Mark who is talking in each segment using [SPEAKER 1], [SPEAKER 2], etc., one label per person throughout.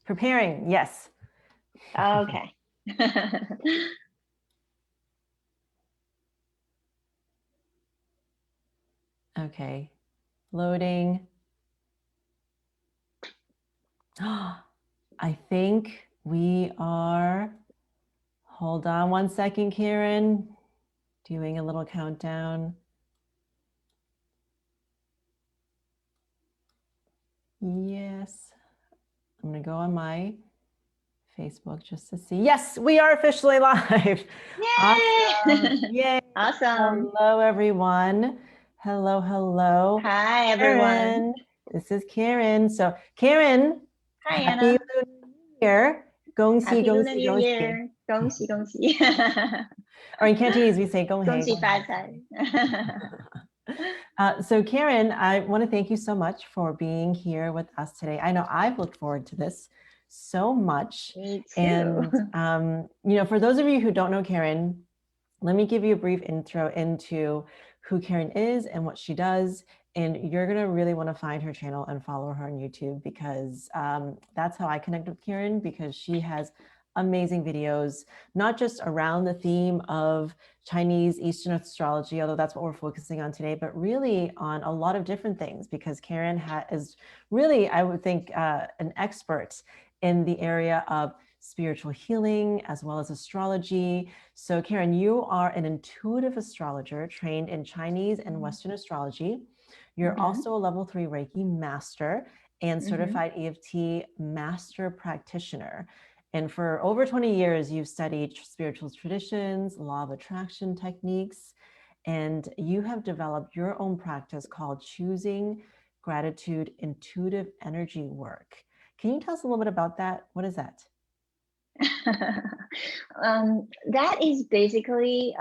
[SPEAKER 1] Preparing, yes.
[SPEAKER 2] Okay.
[SPEAKER 1] Okay, loading. I think we are, hold on one second, Karin, doing a little countdown. Yes, I'm gonna go on my Facebook just to see. Yes, we are officially live.
[SPEAKER 2] Yay!
[SPEAKER 1] Awesome. Yay.
[SPEAKER 2] Awesome.
[SPEAKER 1] Hello, everyone. Hello, hello.
[SPEAKER 2] Hi, everyone.
[SPEAKER 1] Karin. This is Karin. So, Karin,
[SPEAKER 2] Hi,
[SPEAKER 1] happy
[SPEAKER 2] Anna.
[SPEAKER 1] Lunar New Year. Gongxi,
[SPEAKER 2] Happy Lunar
[SPEAKER 1] gongxi,
[SPEAKER 2] New
[SPEAKER 1] gongxi.
[SPEAKER 2] Year. Gongxi, gongxi.
[SPEAKER 1] Or in Cantonese, we say gong hei.
[SPEAKER 2] Gongxi fa cai.
[SPEAKER 1] So Karin, I want to thank you so much for being here with us today. I know I've looked forward to this so much.
[SPEAKER 2] Me too.
[SPEAKER 1] And, for those of you who don't know Karin, let me give you a brief intro into who Karin is and what she does. And you're going to really want to find her channel and follow her on YouTube because that's how I connect with Karin, because she has amazing videos, not just around the theme of Chinese Eastern astrology, although that's what we're focusing on today, but really on a lot of different things, because Karin is really, I would think, an expert in the area of spiritual healing as well as astrology. So Karin, you are an intuitive astrologer trained in Chinese and Western astrology. You're also a level 3 Reiki master and certified EFT master practitioner. And for over 20 years, you've studied spiritual traditions, law of attraction techniques, and you have developed your own practice called Choosing Gratitude Intuitive Energy Work. Can you tell us a little bit about that? What is that?
[SPEAKER 2] That is basically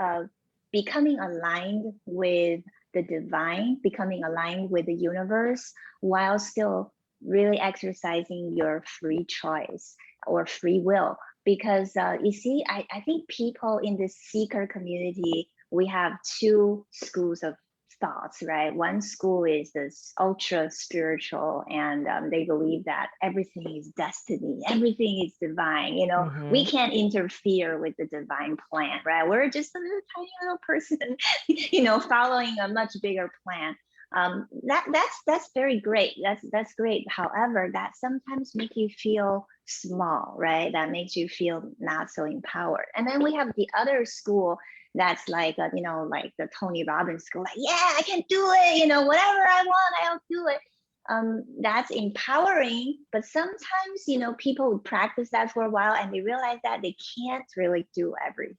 [SPEAKER 2] becoming aligned with the divine, becoming aligned with the universe, while still really exercising your free choice or free will. Because you see, I think people in the seeker community, we have two schools of thoughts, right? One school is this ultra spiritual, and they believe that everything is destiny, everything is divine. We can't interfere with the divine plan, right? We're just a little tiny little person, following a much bigger plan. That's very great. That's great. However, that sometimes makes you feel small, right? That makes you feel not so empowered. And then we have the other school that's like, like the Tony Robbins school, like, yeah, I can do it, whatever I want, I'll do it. That's empowering, but sometimes, people would practice that for a while and they realize that they can't really do everything.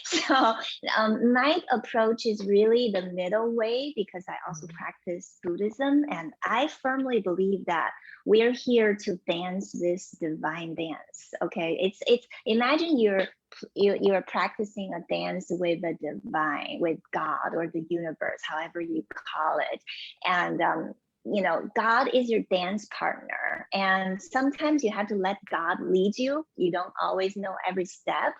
[SPEAKER 2] So my approach is really the middle way, because I also practice Buddhism, and I firmly believe that we're here to dance this divine dance. Okay, it's imagine you're practicing a dance with the divine, with God or the universe, however you call it, and God is your dance partner, and sometimes you have to let God lead you. You don't always know every step,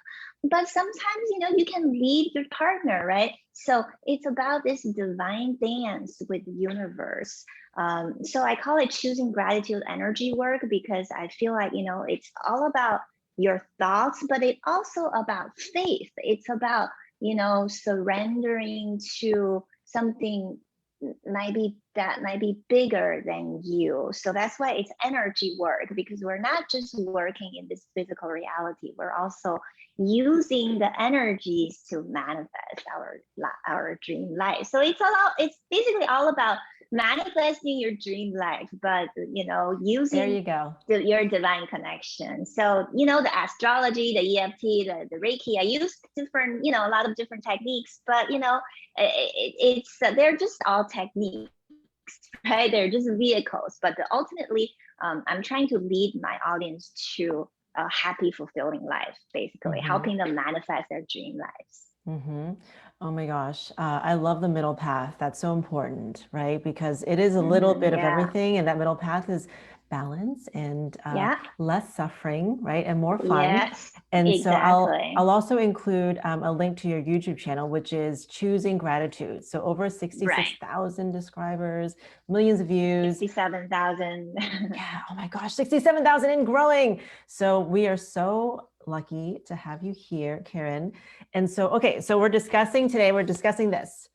[SPEAKER 2] but sometimes you can lead your partner, right? So it's about this divine dance with the universe. So I call it choosing gratitude energy work, because I feel like it's all about your thoughts, but it's also about faith. It's about surrendering to something might be bigger than you. So that's why it's energy work, because we're not just working in this physical reality, we're also using the energies to manifest our dream life. So it's basically all about manifesting your dream life, but using
[SPEAKER 1] there you go.
[SPEAKER 2] your divine connection. So the astrology, the EFT, the Reiki, I use different, a lot of different techniques, but it's they're just all techniques, right? They're just vehicles, but ultimately I'm trying to lead my audience to a happy, fulfilling life, basically helping them manifest their dream lives.
[SPEAKER 1] Oh my gosh. I love the middle path. That's so important, right? Because it is a little bit of everything. And that middle path is balance and
[SPEAKER 2] Yeah.
[SPEAKER 1] less suffering, right? And more fun.
[SPEAKER 2] Yes.
[SPEAKER 1] And so
[SPEAKER 2] Exactly.
[SPEAKER 1] I'll also include a link to your YouTube channel, which is Choosing Gratitude. So over 66,000 subscribers, millions of views.
[SPEAKER 2] 67,000.
[SPEAKER 1] Yeah. Oh my gosh, 67,000 and growing. So we are so lucky to have you here, Karin. And so, okay, so we're discussing this,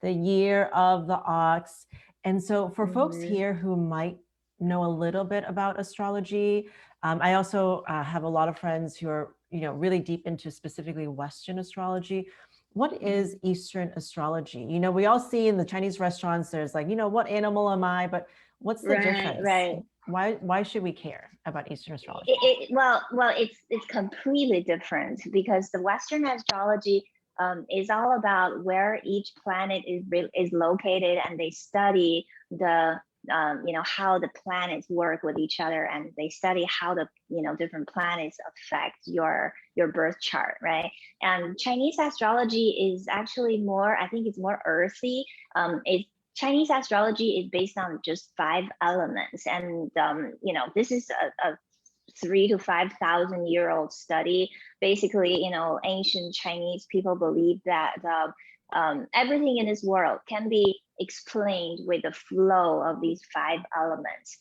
[SPEAKER 1] the year of the ox. And so for folks here who might know a little bit about astrology, I also have a lot of friends who are, really deep into specifically Western astrology. What is Eastern astrology? We all see in the Chinese restaurants, there's like, what animal am I? But what's the difference?
[SPEAKER 2] Right.
[SPEAKER 1] Why should we care about Eastern astrology?
[SPEAKER 2] Well, it's completely different because the Western astrology is all about where each planet is located, and they study the how the planets work with each other, and they study how the different planets affect your birth chart, right? And Chinese astrology is actually more, I think it's more earthy. Chinese astrology is based on just 5 elements, and this is a 3 to 5,000 year old study. Basically, ancient Chinese people believe that everything in this world can be explained with the flow of these 5 elements.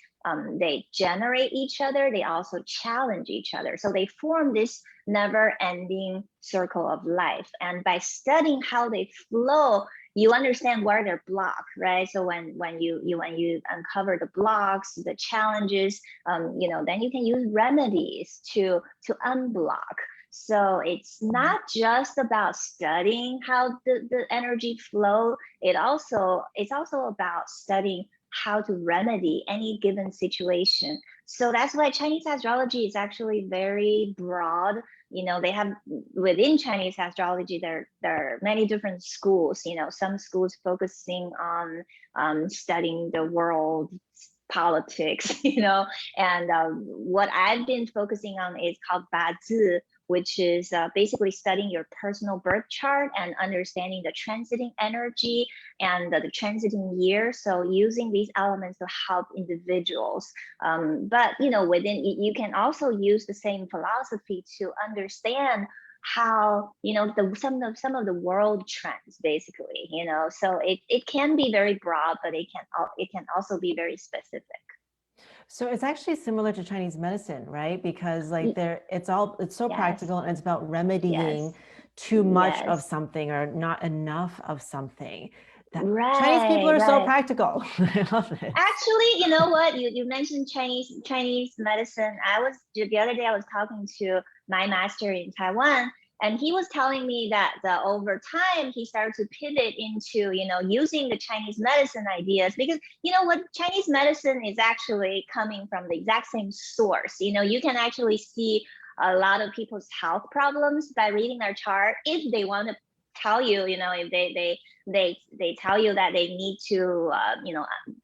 [SPEAKER 2] They generate each other. They also challenge each other. So they form this never-ending circle of life. And by studying how they flow, you understand where they're blocked, right? So when you uncover the blocks, the challenges, then you can use remedies to unblock. So it's not just about studying how the energy flow. It's also about studying how to remedy any given situation. So that's why Chinese astrology is actually very broad. They have, within Chinese astrology, there are many different schools. Some schools focusing on studying the world politics, and what I've been focusing on is called Bazi, which is basically studying your personal birth chart and understanding the transiting energy and the transiting year. So using these elements to help individuals. But within, you can also use the same philosophy to understand how some of the world trends, basically. So it can be very broad, but it can also be very specific.
[SPEAKER 1] So it's actually similar to Chinese medicine, right? Because like it's so practical, and it's about remedying too much of something or not enough of something. Chinese people are so practical. I love it.
[SPEAKER 2] Actually, you know what? You mentioned Chinese medicine. The other day I was talking to my master in Taiwan, and he was telling me that over time he started to pivot into using the Chinese medicine ideas, because what, Chinese medicine is actually coming from the exact same source. You can actually see a lot of people's health problems by reading their chart. If they want to tell you, if they tell you that they need to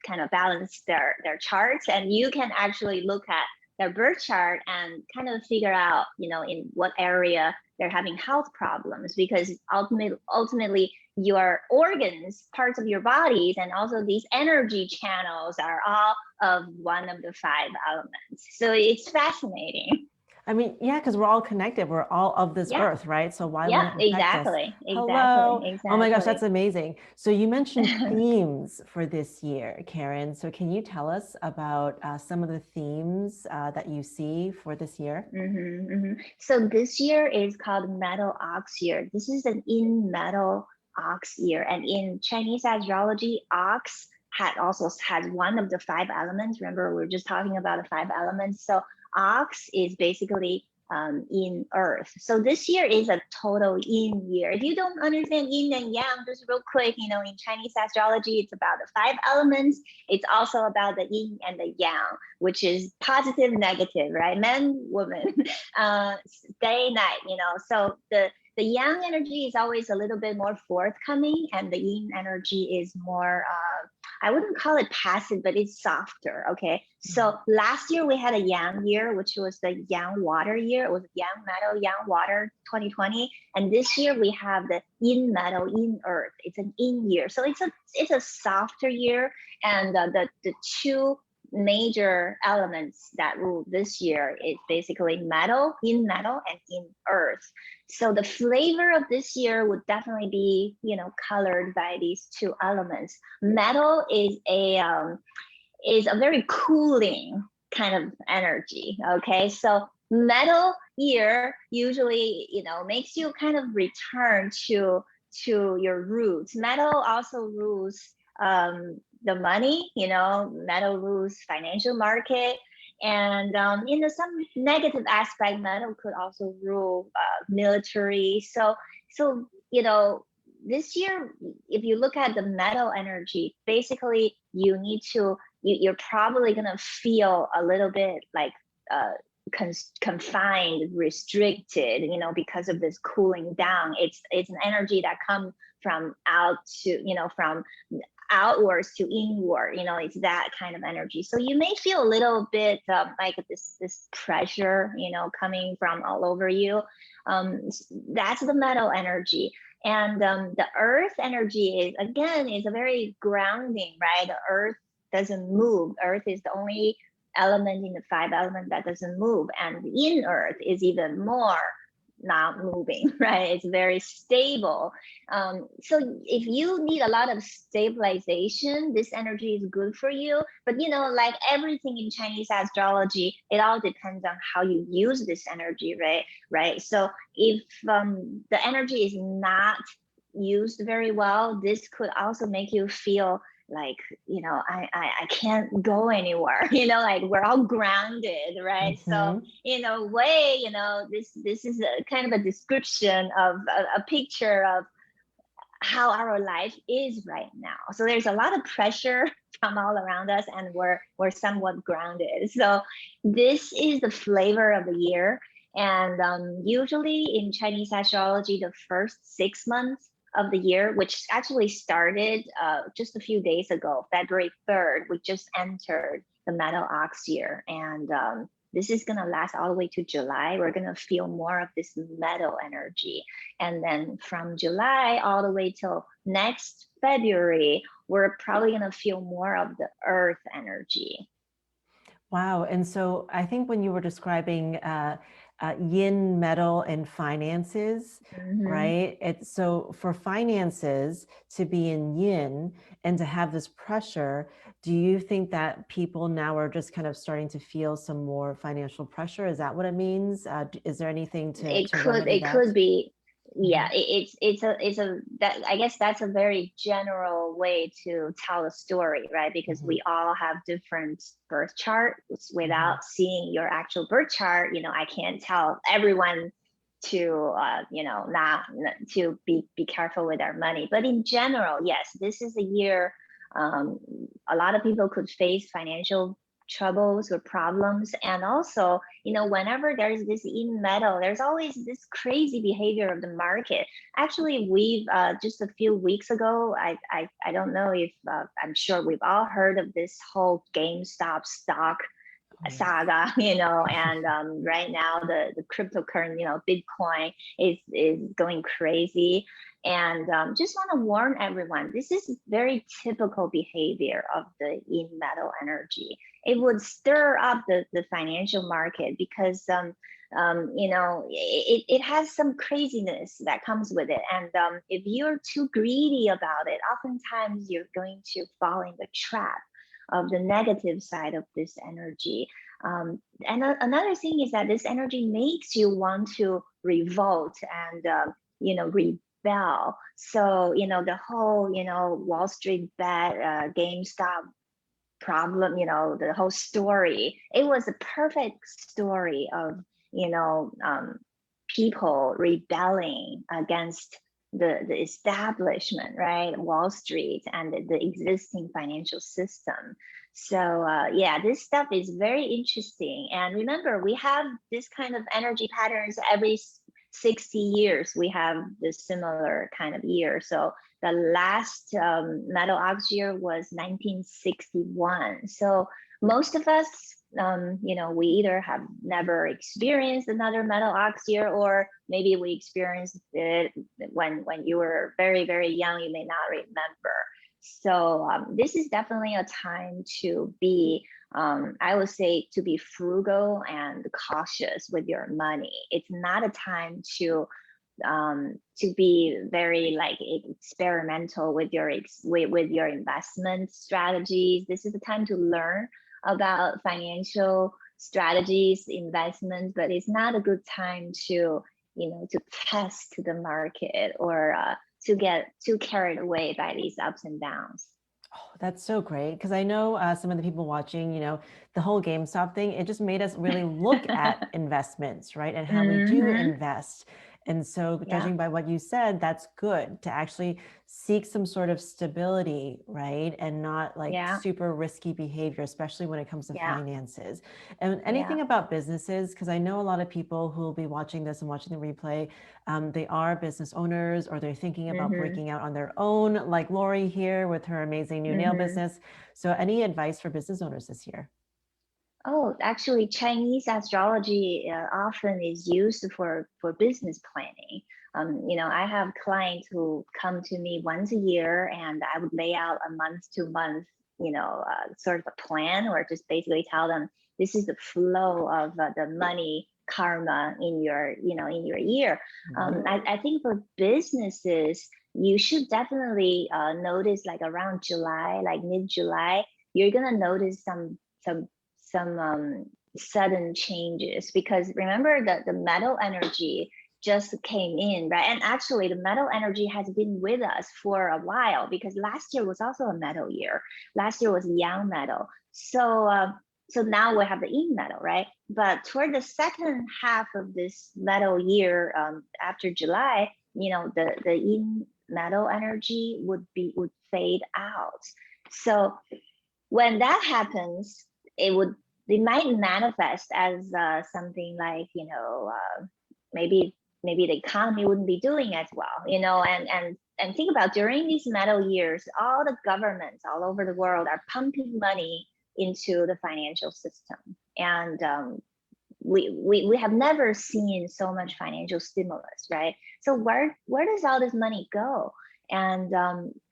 [SPEAKER 2] kind of balance their charts, and you can actually look at their birth chart and kind of figure out in what area they're having health problems, because ultimately your organs, parts of your bodies, and also these energy channels are all of one of the 5 elements. So it's fascinating.
[SPEAKER 1] I mean, yeah, because we're all connected. We're all of this earth, right? So why wouldn't it affect us? Hello.
[SPEAKER 2] Exactly.
[SPEAKER 1] Oh my gosh, that's amazing. So you mentioned themes for this year, Karin. So can you tell us about some of the themes that you see for this year?
[SPEAKER 2] So this year is called Metal Ox Year. This is an in metal ox year, and in Chinese astrology, ox also has one of the 5 elements. Remember, we are just talking about the 5 elements. So ox is basically in earth. So this year is a total yin year. If you don't understand yin and yang, just real quick, in Chinese astrology, it's about the 5 elements. It's also about the yin and the yang, which is positive, negative, right? Men, woman, day, night, So the yang energy is always a little bit more forthcoming, and the yin energy is more, I wouldn't call it passive, but it's softer, okay? So last year we had a yang year, which was the yang water year. It was yang metal, yang water 2020. And this year we have the yin metal, yin earth. It's an yin year. So it's a softer year. And the two major elements that rule this year is basically metal, in metal, and in earth. So the flavor of this year would definitely be, you know, colored by these two elements. Metal is a very cooling kind of energy. Okay, so metal year usually, you know, makes you kind of return to your roots. Metal also rules the money, you know, metal rules financial market. And in some negative aspect, metal could also rule military. So you know, this year, if you look at the metal energy, basically you need to, you're probably gonna feel a little bit like confined, restricted, you know, because of this cooling down. It's an energy that comes from out to, you know, from outwards to inward, you know, it's that kind of energy. So you may feel a little bit like this pressure, you know, coming from all over you. That's the metal energy. And the earth energy is, again, is a very grounding, right? The earth doesn't move. Earth is the only element in the 5 elements that doesn't move, and in earth is even more not moving, right? It's very stable. So if you need a lot of stabilization, this energy is good for you. But you know, like everything in Chinese astrology, it all depends on how you use this energy, right? So if the energy is not used very well, this could also make you feel like, you know, I can't go anywhere, you know, like we're all grounded, right? So in a way, you know, this is a kind of a description of a picture of how our life is right now. So there's a lot of pressure from all around us, and we're somewhat grounded. So this is the flavor of the year. And usually in Chinese astrology, the first 6 months of the year, which actually started just a few days ago, February 3rd, we just entered the metal ox year. And this is going to last all the way to July. We're going to feel more of this metal energy. And then from July all the way till next February, we're probably going to feel more of the earth energy.
[SPEAKER 1] Wow. And so I think when you were describing yin, metal, and finances, right? So for finances to be in yin and to have this pressure, do you think that people now are just kind of starting to feel some more financial pressure? Is that what it means? Is there anything to remedy that?
[SPEAKER 2] It could be. Yeah, it's a that, I guess that's a very general way to tell a story, right? Because we all have different birth charts. Without seeing your actual birth chart, you know, I can't tell everyone to you know, not to be careful with their money. But in general, yes, this is a year a lot of people could face financial troubles or problems. And also, you know, whenever there's this in metal, there's always this crazy behavior of the market. Actually, we've just a few weeks ago, I don't know if I'm sure we've all heard of this whole GameStop stock saga, you know, and right now the cryptocurrency, you know, Bitcoin is going crazy. And just want to warn everyone, this is very typical behavior of the in metal energy. It would stir up the financial market because you know, it has some craziness that comes with it. And if you're too greedy about it, oftentimes you're going to fall in the trap of the negative side of this energy. And another thing is that this energy makes you want to revolt and you know, rebel. So you know, the whole, you know, Wall Street bet, GameStop problem, you know, the whole story, it was a perfect story of, you know, people rebelling against the establishment, right? Wall Street and the existing financial system. So yeah, this stuff is very interesting. And remember, we have this kind of energy patterns every 60 years. We have this similar kind of year. So the last metal ox year was 1961. So most of us, you know, we either have never experienced another metal ox year, or maybe we experienced it when you were very, very young, you may not remember. So this is definitely a time to be I would say to be frugal and cautious with your money. It's not a time to be very like experimental with your with your investment strategies. This is the time to learn about financial strategies, investments, but it's not a good time to, you know, to test the market or to get too carried away by these ups and downs.
[SPEAKER 1] Oh, that's so great. Because I know some of the people watching, you know, the whole GameStop thing, it just made us really look at investments, right? And how we do invest. And so,
[SPEAKER 2] Yeah.
[SPEAKER 1] judging by what you said, that's good to actually seek some sort of stability, right? And not like
[SPEAKER 2] Yeah.
[SPEAKER 1] super risky behavior, especially when it comes to
[SPEAKER 2] Yeah.
[SPEAKER 1] finances. And
[SPEAKER 2] Yeah.
[SPEAKER 1] anything about businesses, because I know a lot of people who will be watching this and watching the replay, they are business owners or they're thinking about breaking out on their own, like Lori here with her amazing new nail business. So any advice for business owners this year?
[SPEAKER 2] Oh, actually, Chinese astrology often is used for business planning. You know, I have clients who come to me once a year, and I would lay out a month to month, you know, sort of a plan, or just basically tell them this is the flow of the money karma in your, you know, in your year. I think for businesses, you should definitely notice like around July, like mid-July, you're gonna notice some sudden changes, because remember that the metal energy just came in, right? And actually the metal energy has been with us for a while, because last year was also a metal year. Last year was yang metal. So now we have the yin metal, right? But toward the second half of this metal year, after July, you know, the yin metal energy would fade out. So when that happens, it might manifest as something like, you know, maybe the economy wouldn't be doing as well, you know. And think about, during these metal years, all the governments all over the world are pumping money into the financial system, and we have never seen so much financial stimulus, right? So where does all this money go? And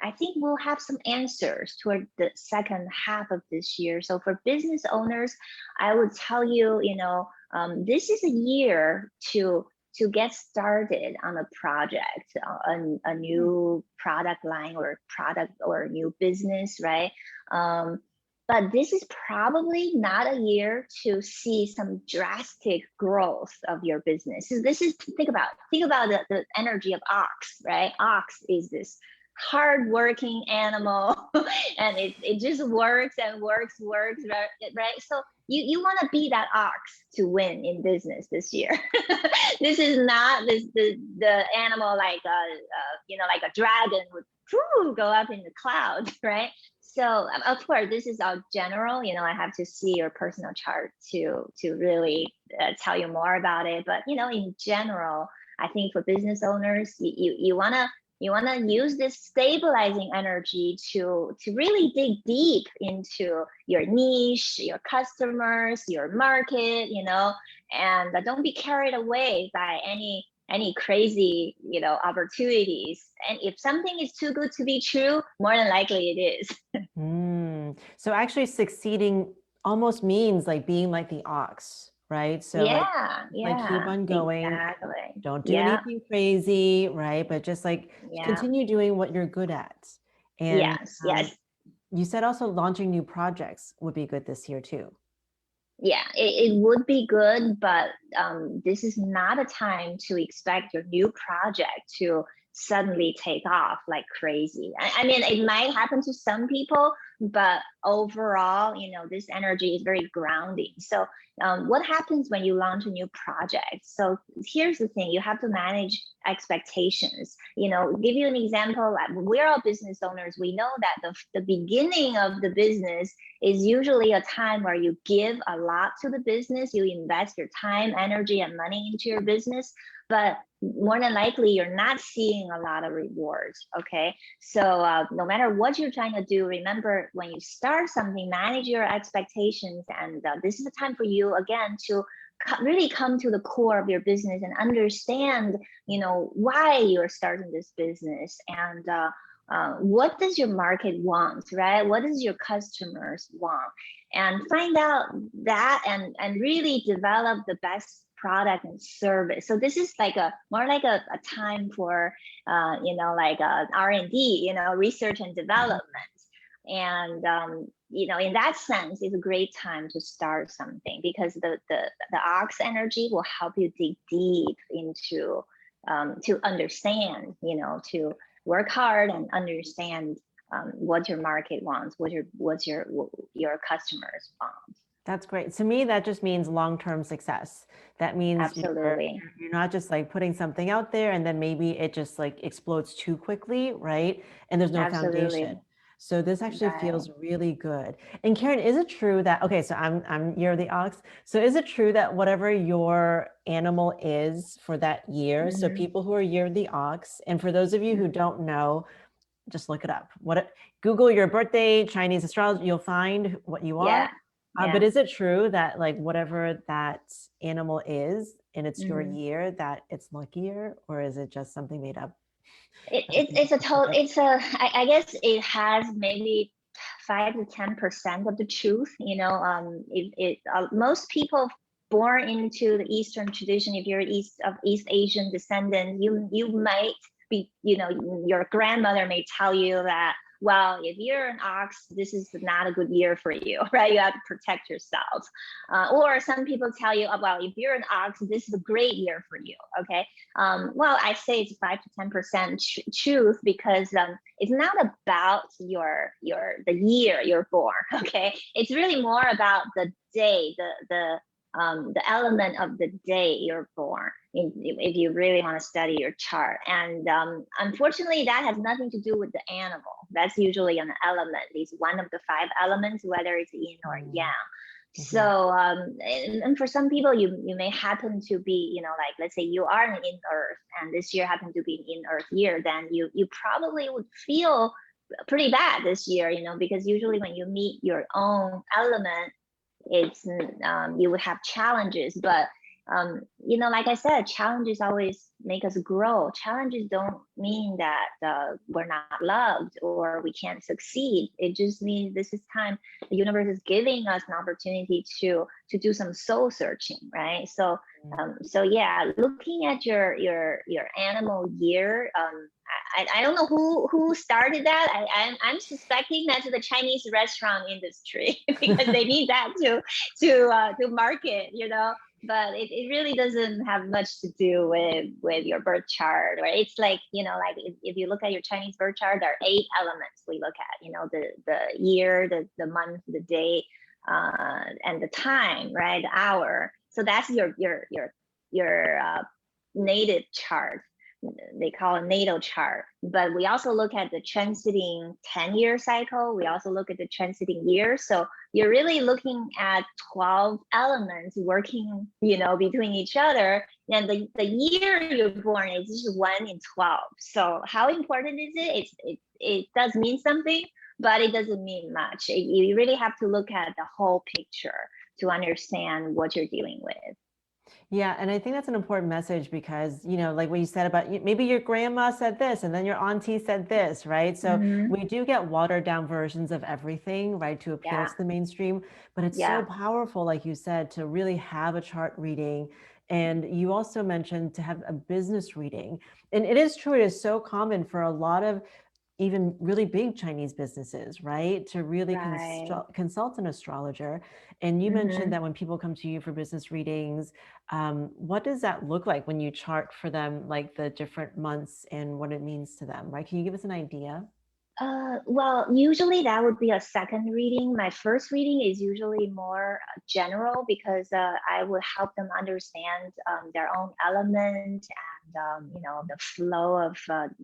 [SPEAKER 2] I think we'll have some answers toward the second half of this year. So for business owners, I would tell you, you know, this is a year to get started on a project, a new product line or product or a new business, right? But this is probably not a year to see some drastic growth of your business. So this is, think about the energy of ox, right? Ox is this hardworking animal, and it just works and works, right? So you want to be that ox to win in business this year. This is not the animal like you know, like a dragon would go up in the clouds, right? So of course, this is all general. You know, I have to see your personal chart to really tell you more about it. But you know, in general, I think for business owners, you wanna use this stabilizing energy to really dig deep into your niche, your customers, your market. You know, and don't be carried away by any crazy, you know, opportunities. And if something is too good to be true, more than likely it is.
[SPEAKER 1] So actually succeeding almost means like being like the ox, right? So
[SPEAKER 2] Yeah,
[SPEAKER 1] like keep on going,
[SPEAKER 2] exactly.
[SPEAKER 1] don't do
[SPEAKER 2] Yeah,
[SPEAKER 1] anything crazy, right? But just like
[SPEAKER 2] yeah,
[SPEAKER 1] continue doing what you're good at. And
[SPEAKER 2] yes.
[SPEAKER 1] you said also launching new projects would be good this year too.
[SPEAKER 2] Yeah, it would be good, but this is not a time to expect your new project to suddenly take off like crazy. I mean, it might happen to some people, but overall, you know, this energy is very grounding. So what happens when you launch a new project? So here's the thing, you have to manage expectations. You know, give you an example, we're all business owners. We know that the beginning of the business is usually a time where you give a lot to the business, you invest your time, energy, and money into your business, but more than likely you're not seeing a lot of rewards. Okay, so no matter what you're trying to do, remember, when you start something, manage your expectations, and this is a time for you again to really come to the core of your business and understand, you know, why you're starting this business, and what does your market want, right? What does your customers want? And find out that and really develop the best product and service. So this is like a more like a time for like R&D, research and development. And in that sense, it's a great time to start something, because the ox energy will help you dig deep into to understand, to work hard and understand what your market wants, what your customers want.
[SPEAKER 1] That's great. To me, that just means long-term success. That means
[SPEAKER 2] Absolutely.
[SPEAKER 1] you're not just like putting something out there and then maybe it just like explodes too quickly, right? And there's no
[SPEAKER 2] Absolutely.
[SPEAKER 1] foundation. So this actually
[SPEAKER 2] Right.
[SPEAKER 1] feels really good. And Karin, is it true that, okay, so I'm year of the ox. So is it true that whatever your animal is for that year, so people who are year of the ox, and for those of you who don't know, just look it up. Google your birthday, Chinese astrology, you'll find what you are. But is it true that like whatever that animal is and it's your year, that it's luckier, or is it just something made up?
[SPEAKER 2] I guess it has maybe 5 to 10% of the truth. Most people born into the Eastern tradition, if you're East Asian descendant, you might be, your grandmother may tell you that, well, if you're an ox, this is not a good year for you, right? You have to protect yourself. Or some people tell you, oh, well, if you're an ox, this is a great year for you, okay? Well, I say it's 5 to 10% truth, because it's not about the year you're born, okay? It's really more about the day, the element of the day you're born, if you really want to study your chart. And unfortunately, that has nothing to do with the animal. That's usually an element. It's one of the 5 elements, whether it's yin or yang. So and for some people, you may happen to be, like, let's say you are in Earth, and this year happened to be in Earth year, then you probably would feel pretty bad this year, because usually when you meet your own element, it's you would have challenges. But like I said, challenges always make us grow. Challenges don't mean that we're not loved or we can't succeed. It just means this is time the universe is giving us an opportunity to do some soul searching, right? So yeah, looking at your animal year, I don't know who started that. I'm suspecting that's the Chinese restaurant industry because they need that to market, but it really doesn't have much to do with your birth chart. Right? It's like, like if you look at your Chinese birth chart, there are 8 elements we look at, the year, the month, the day, and the time, right? The hour. So that's your native chart. They call it natal chart. But we also look at the transiting 10-year cycle. We also look at the transiting year. So you're really looking at 12 elements working, between each other. And the year you're born is just 1 in 12. So how important is it? It does mean something, but it doesn't mean much. You really have to look at the whole picture to understand what you're dealing with.
[SPEAKER 1] Yeah, and I think that's an important message because, like what you said about maybe your grandma said this and then your auntie said this, right? So we do get watered down versions of everything, right, to appeal to the mainstream, but it's so powerful, like you said, to really have a chart reading. And you also mentioned to have a business reading. And it is true, it is so common for a lot of even really big Chinese businesses, right? To really consult an astrologer. And you mentioned that when people come to you for business readings, what does that look like when you chart for them, like the different months and what it means to them, right? Can you give us an idea?
[SPEAKER 2] Well, usually that would be a second reading. My first reading is usually more general because I would help them understand their own element and the flow of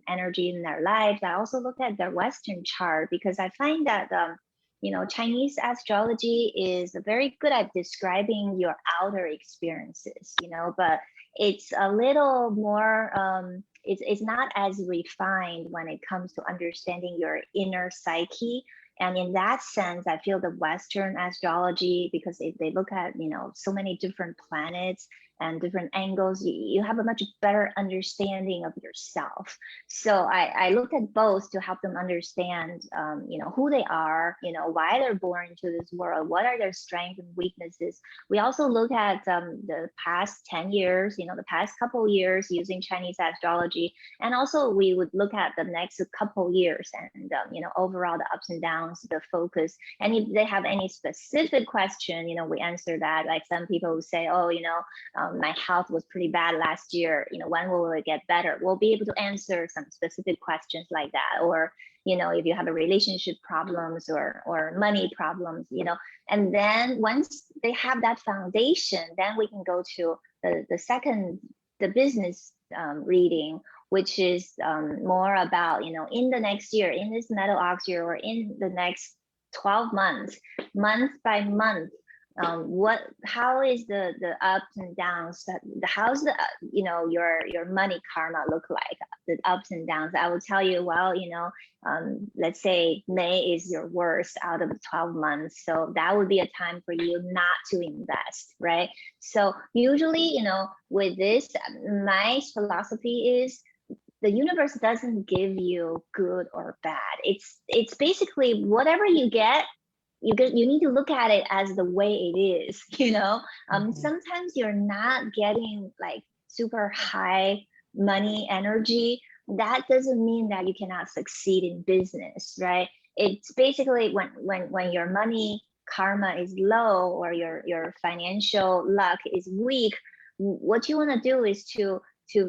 [SPEAKER 2] energy in their lives. I also look at their Western chart because I find that Chinese astrology is very good at describing your outer experiences, but it's a little more it's not as refined when it comes to understanding your inner psyche. And in that sense, I feel the Western astrology, because they look at, so many different planets and different angles, you have a much better understanding of yourself. So I look at both to help them understand, who they are, why they're born into this world, what are their strengths and weaknesses. We also look at the past 10 years, the past couple years using Chinese astrology. And also we would look at the next couple years and, overall the ups and downs, the focus. And if they have any specific question, we answer that. Like some people who say, oh, my health was pretty bad last year, when will it get better? We'll be able to answer some specific questions like that. Or, if you have a relationship problems or money problems, and then once they have that foundation, then we can go to the business reading, which is more about, in the next year, in this metal ox year, or in the next 12 months, month by month, how is the ups and downs, how's the your money karma look like, the ups and downs. I will tell you, well, let's say May is your worst out of the 12 months, so that would be a time for you not to invest, right? So usually, with this, my philosophy is the universe doesn't give you good or bad. It's basically whatever you get, you need to look at it as the way it is. Sometimes you're not getting like super high money energy. That doesn't mean that you cannot succeed in business, right? It's basically when your money karma is low, or your financial luck is weak, what you want to do is to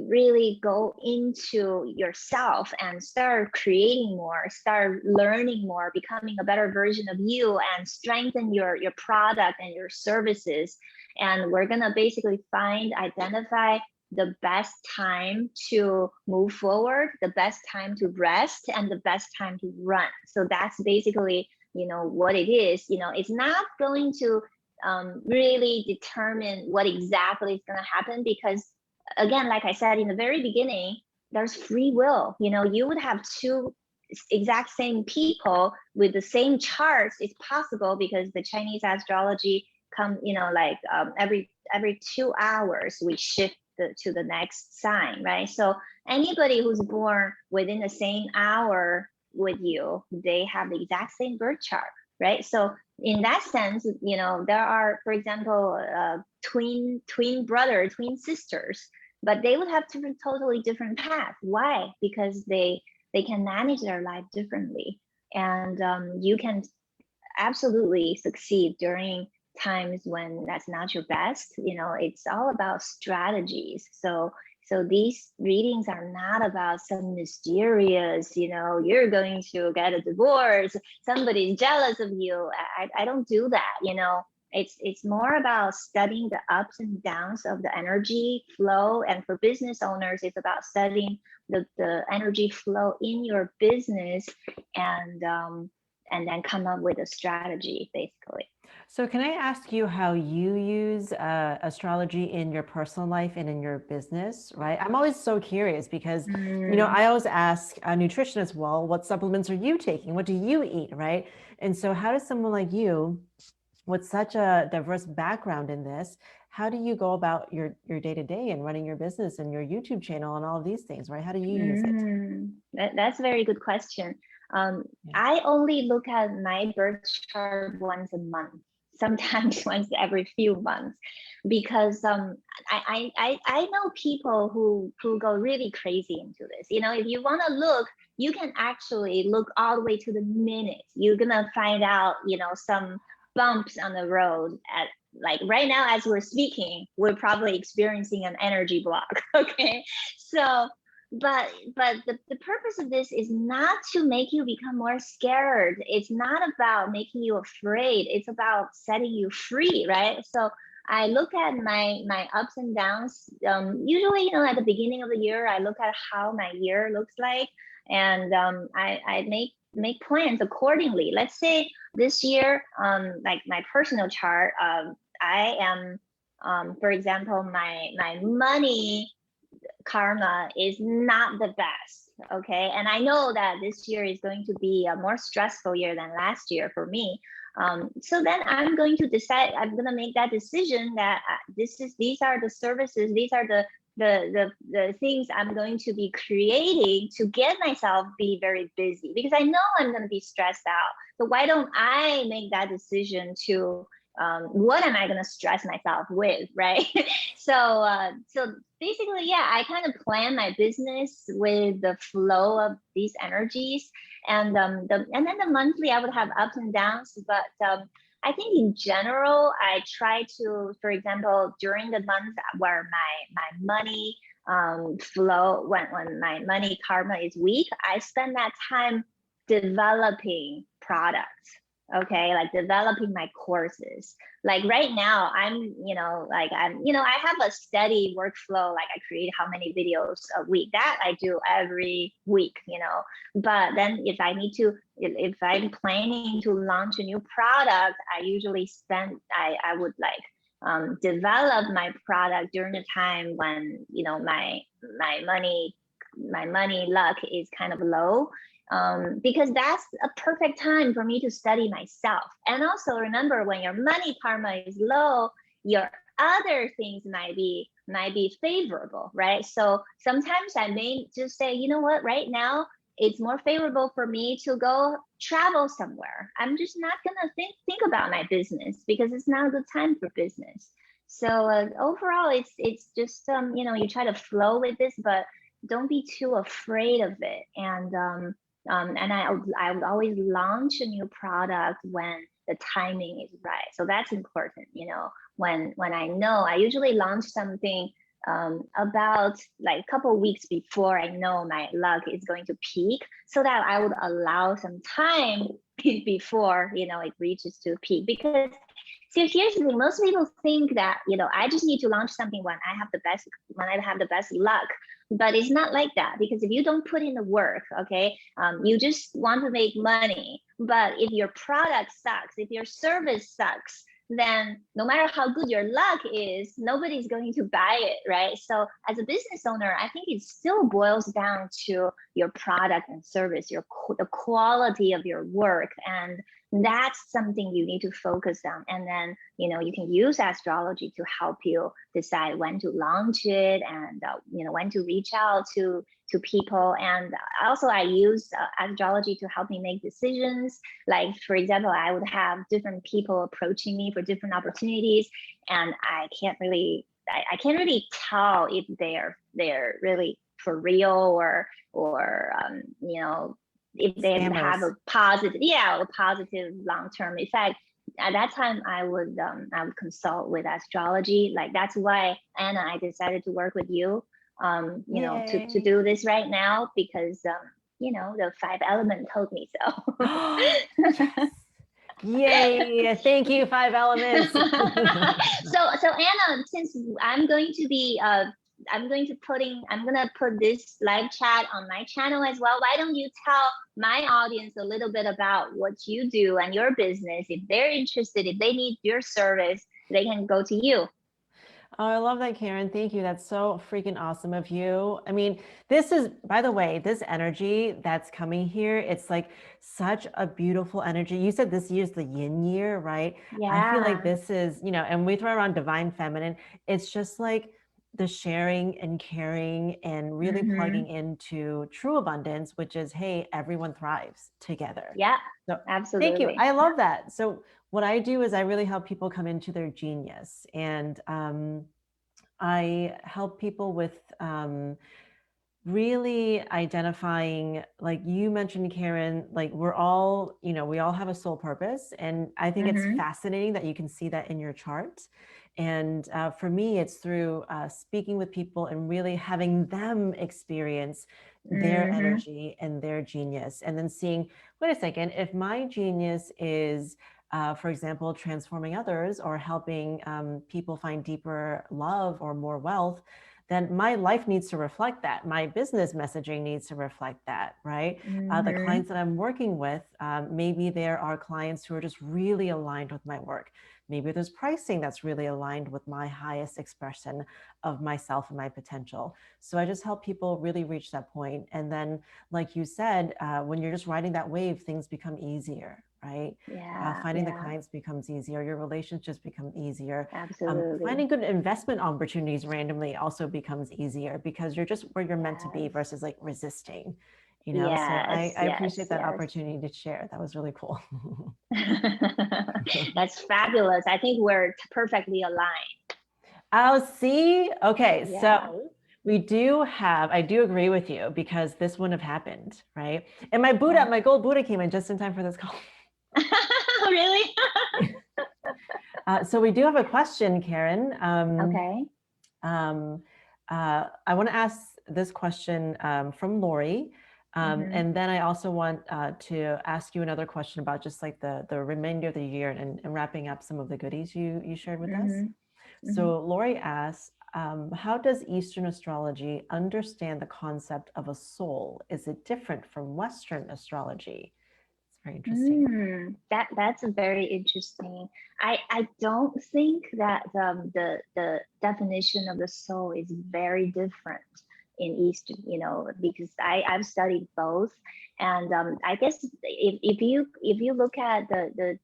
[SPEAKER 2] really go into yourself and start creating more, start learning more, becoming a better version of you, and strengthen your product and your services. And we're going to basically identify the best time to move forward, the best time to rest, and the best time to run. So that's basically, what it is. It's not going to really determine what exactly is going to happen, because again, like I said in the very beginning, there's free will. You would have two exact same people with the same charts. It's possible, because the Chinese astrology come, every 2 hours we shift to the next sign, right? So anybody who's born within the same hour with you, they have the exact same birth chart, right? So in that sense, there are, for example, twin brother, twin sisters, but they would have totally different paths. Why? Because they can manage their life differently, and you can absolutely succeed during times when that's not your best. It's all about strategies. So these readings are not about some mysterious, you're going to get a divorce, somebody's jealous of you. I don't do that. It's more about studying the ups and downs of the energy flow. And for business owners, it's about studying the energy flow in your business, and then come up with a strategy, basically.
[SPEAKER 1] So can I ask you how you use astrology in your personal life and in your business, right? I'm always so curious because, I always ask a nutritionist, well, what supplements are you taking? What do you eat, right? And so how does someone like you, with such a diverse background in this, how do you go about your day-to-day and running your business and your YouTube channel and all of these things, right? How do you use it?
[SPEAKER 2] That's a very good question. I only look at my birth chart once a month, sometimes once every few months, because I know people who go really crazy into this. If you want to look, you can actually look all the way to the minute. You're gonna find out, some bumps on the road at, like right now as we're speaking, we're probably experiencing an energy block. Okay, so but the purpose of this is not to make you become more scared. It's not about making you afraid. It's about setting you free, right? So I look at my ups and downs. Usually, at the beginning of the year, I look at how my year looks like, and I make plans accordingly. Let's say this year, like my personal chart, I am, for example, my money karma is not the best. Okay. And I know that this year is going to be a more stressful year than last year for me. So then I'm going to decide, I'm going to make that decision that these are the services, these are the things I'm going to be creating to get myself be very busy, because I know I'm going to be stressed out. So why don't I make that decision to what am I going to stress myself with, right? So basically, yeah, I kind of plan my business with the flow of these energies, and and then the monthly I would have ups and downs, but I think in general, I try to, for example, during the month where my money flow, when my money karma is weak, I spend that time developing products. Okay, like developing my courses. Like right now, I'm I have a steady workflow. Like I create how many videos a week, that I do every week, but then if if I'm planning to launch a new product, I usually I would like develop my product during the time when my money luck is kind of low, because that's a perfect time for me to study myself. And also remember, when your money karma is low, your other things might be favorable, right? So sometimes I may just say, you know what, right now it's more favorable for me to go travel somewhere. I'm just not gonna think about my business because it's not a good time for business. So overall, it's just you try to flow with this, but don't be too afraid of it. And I would always launch a new product when the timing is right. So that's important, when I usually launch something about like a couple of weeks before I know my luck is going to peak, so that I would allow some time before it reaches to peak. Because so here's the thing, most people think that I just need to launch something when I have the best luck. But it's not like that, because if you don't put in the work, okay, you just want to make money. But if your product sucks, if your service sucks, then no matter how good your luck is, nobody's going to buy it, right? So as a business owner, I think it still boils down to your product and service, the quality of your work. And that's something you need to focus on. And then, you can use astrology to help you decide when to launch it, and, when to reach out to people. And also I use astrology to help me make decisions. Like, for example, I would have different people approaching me for different opportunities, and I can't really tell if they're really for real, or if they have a positive long-term effect. At that time, I would consult with astrology. Like, that's why, Anna, I decided to work with you, to do this right now, because the 5 element told me so.
[SPEAKER 1] Yes. Yay! Thank you, 5 elements.
[SPEAKER 2] So Anna, since I'm going to put this live chat on my channel as well. Why don't you tell my audience a little bit about what you do and your business? If they're interested, if they need your service, they can go to you.
[SPEAKER 1] Oh, I love that, Karin. Thank you. That's so freaking awesome of you. I mean, this is, by the way, this energy that's coming here, it's like such a beautiful energy. You said this year's the yin year, right?
[SPEAKER 2] Yeah.
[SPEAKER 1] I feel like this is, and we throw around divine feminine. It's just like the sharing and caring and really plugging into true abundance, which is, hey, everyone thrives together.
[SPEAKER 2] Yeah,
[SPEAKER 1] so
[SPEAKER 2] absolutely.
[SPEAKER 1] Thank you. I love that. So what I do is I really help people come into their genius, and I help people with really identifying, like you mentioned, Karin, like we're all, we all have a soul purpose. And I think it's fascinating that you can see that in your chart. And for me, it's through speaking with people and really having them experience their energy and their genius, and then seeing, wait a second, if my genius is, for example, transforming others or helping people find deeper love or more wealth, then my life needs to reflect that. My business messaging needs to reflect that, right? The clients that I'm working with, maybe there are clients who are just really aligned with my work. Maybe there's pricing that's really aligned with my highest expression of myself and my potential. So I just help people really reach that point. And then, like you said, when you're just riding that wave, things become easier, right?
[SPEAKER 2] Yeah,
[SPEAKER 1] Finding the
[SPEAKER 2] yeah,
[SPEAKER 1] clients becomes easier. Your relationships become easier.
[SPEAKER 2] absolutely.
[SPEAKER 1] Finding good investment opportunities randomly also becomes easier because you're just where you're meant to be
[SPEAKER 2] Yes.
[SPEAKER 1] versus like resisting, so
[SPEAKER 2] Yes,
[SPEAKER 1] I appreciate that
[SPEAKER 2] yes.
[SPEAKER 1] opportunity to share. That was really cool.
[SPEAKER 2] That's fabulous. I think we're perfectly aligned.
[SPEAKER 1] I'll see. Okay,
[SPEAKER 2] Yeah.
[SPEAKER 1] so I do agree with you because this wouldn't have happened, right? And my Buddha, my gold Buddha came in just in time for this call.
[SPEAKER 2] Really?
[SPEAKER 1] So we do have a question, Karin.
[SPEAKER 2] Okay.
[SPEAKER 1] I want to ask this question from Lori. And then I also want to ask you another question about just like the remainder of the year and wrapping up some of the goodies you shared with us. So Lori asks, how does Eastern astrology understand the concept of a soul? Is it different from Western astrology? It's very interesting.
[SPEAKER 2] That's very interesting. I don't think that the definition of the soul is very different in East, because I've studied both, and I guess if you look at the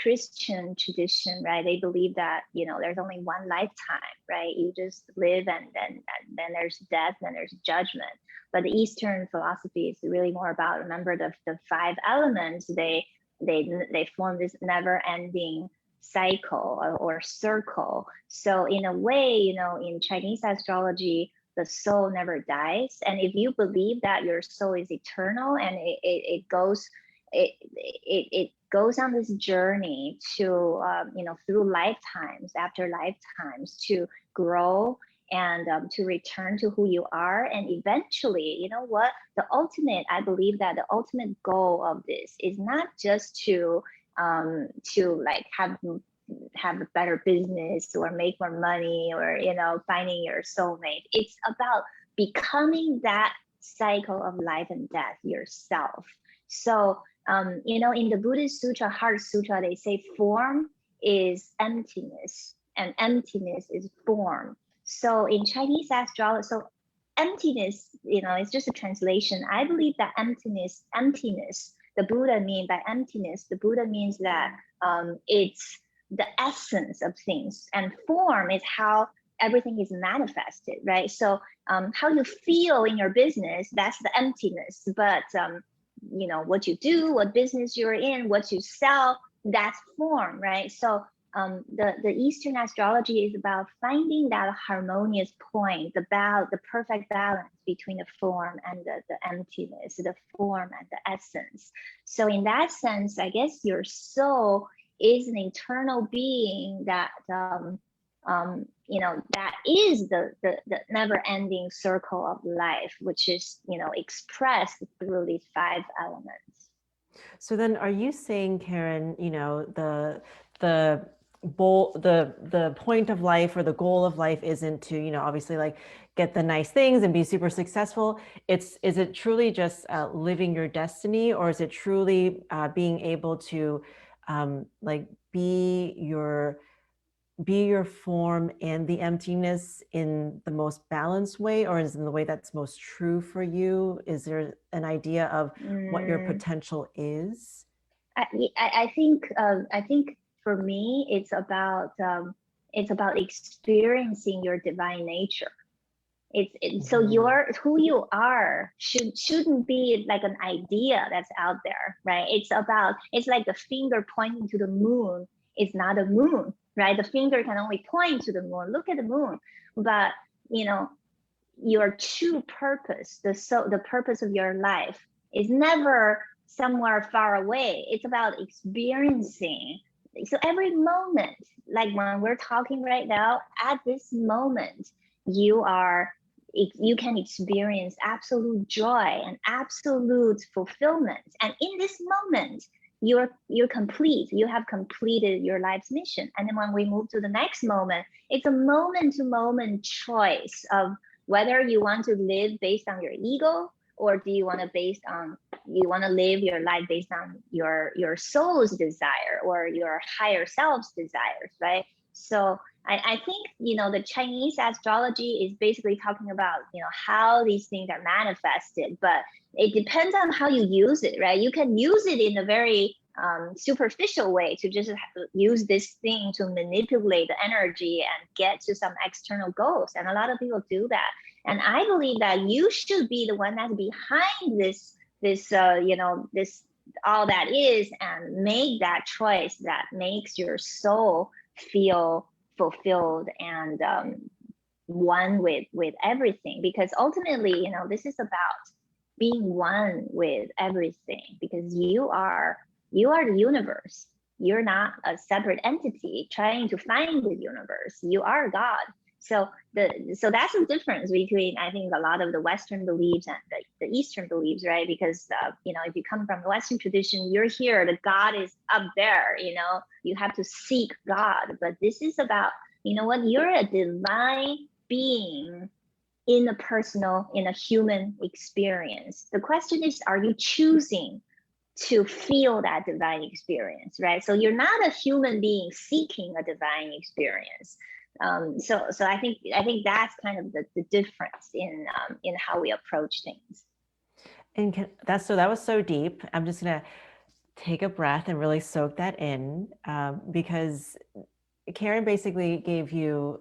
[SPEAKER 2] Christian tradition, right, they believe that there's only one lifetime, right? You just live, and then there's death, then there's judgment. But the Eastern philosophy is really more about, remember, the five elements. They form this never-ending cycle or circle. So in a way, in Chinese astrology, the soul never dies. And if you believe that your soul is eternal and it goes on this journey to through lifetimes after lifetimes to grow and to return to who you are, and eventually, I believe that the ultimate goal of this is not just to like have a better business or make more money or finding your soulmate. It's about becoming that cycle of life and death yourself. So in the Buddhist sutra, Heart Sutra, they say form is emptiness and emptiness is form. So in Chinese astrology, so emptiness, it's just a translation. I believe that emptiness, the Buddha means by emptiness, the Buddha means that it's the essence of things, and form is how everything is manifested, right? So how you feel in your business, that's the emptiness. But what you do, what business you're in, what you sell, that's form, right? So the Eastern astrology is about finding that harmonious point, the perfect balance between the form and the emptiness, the form and the essence. So in that sense, I guess your soul is an eternal being that that is the never-ending circle of life, which is expressed through these five elements.
[SPEAKER 1] So then, are you saying, Karin, the point of life or the goal of life isn't to obviously like get the nice things and be super successful? Is it truly just living your destiny, or is it truly being able to like be your form and the emptiness in the most balanced way, or is in the way that's most true for you? Is there an idea of what your potential is?
[SPEAKER 2] I think for me, it's about experiencing your divine nature. So who you are shouldn't be like an idea that's out there, right? It's like the finger pointing to the moon is not a moon, right? The finger can only point to the moon. Look at the moon, but your true purpose, the purpose of your life, is never somewhere far away. It's about experiencing. So every moment, like when we're talking right now, at this moment, you can experience absolute joy and absolute fulfillment. And in this moment, you're complete. You have completed your life's mission. And then when we move to the next moment, it's a moment-to-moment choice of whether you want to live based on your ego or do you want to you want to live your life based on your soul's desire or your higher self's desires, right? So I think, the Chinese astrology is basically talking about, how these things are manifested, but it depends on how you use it, right? You can use it in a very superficial way to just use this thing to manipulate the energy and get to some external goals. And a lot of people do that. And I believe that you should be the one that's behind this, this all that is, and make that choice that makes your soul feel fulfilled and one with everything. Because ultimately, this is about being one with everything, because you are the universe. You're not a separate entity trying to find the universe. You are God. So that's the difference between, I think, a lot of the Western beliefs and the Eastern beliefs, right? Because if you come from the Western tradition, you're here, the God is up there. You have to seek God. But this is about, you're a divine being in a human experience. The question is, are you choosing to feel that divine experience, right? So you're not a human being seeking a divine experience. So I think that's kind of the difference in how we approach things.
[SPEAKER 1] And that was so deep. I'm just gonna take a breath and really soak that in, because Karin basically gave you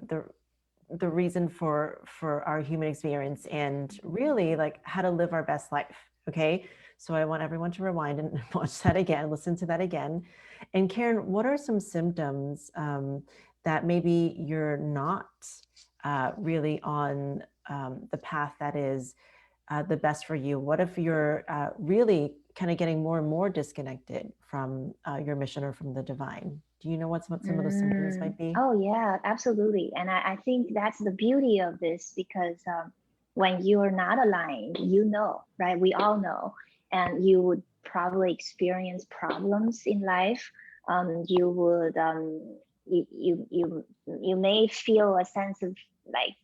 [SPEAKER 1] the reason for our human experience and really like how to live our best life. Okay. So I want everyone to rewind and watch that again, listen to that again. And Karin, what are some symptoms that maybe you're not really on the path that is the best for you? What if you're really kind of getting more and more disconnected from your mission or from the divine? Do you know what some of those symptoms might be?
[SPEAKER 2] Oh yeah, absolutely. And I think that's the beauty of this, because when you're not aligned, right? We all know, and you would probably experience problems in life. You would you may feel a sense of like,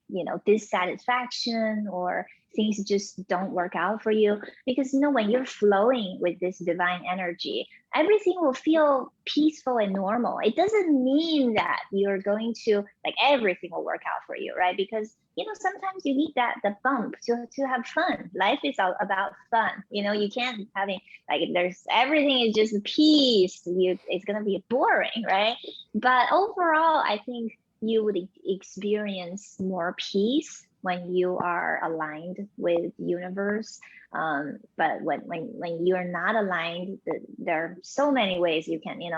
[SPEAKER 2] dissatisfaction, or things just don't work out for you, because when you're flowing with this divine energy, everything will feel peaceful and normal. It doesn't mean that you're going to like everything will work out for you, right? Because sometimes you need the bump to have fun. Life is all about fun. You can't having like there's everything is just peace. It's gonna be boring, right? But overall, I think you would experience more peace when you are aligned with the universe. But when you're not aligned, there are so many ways you can you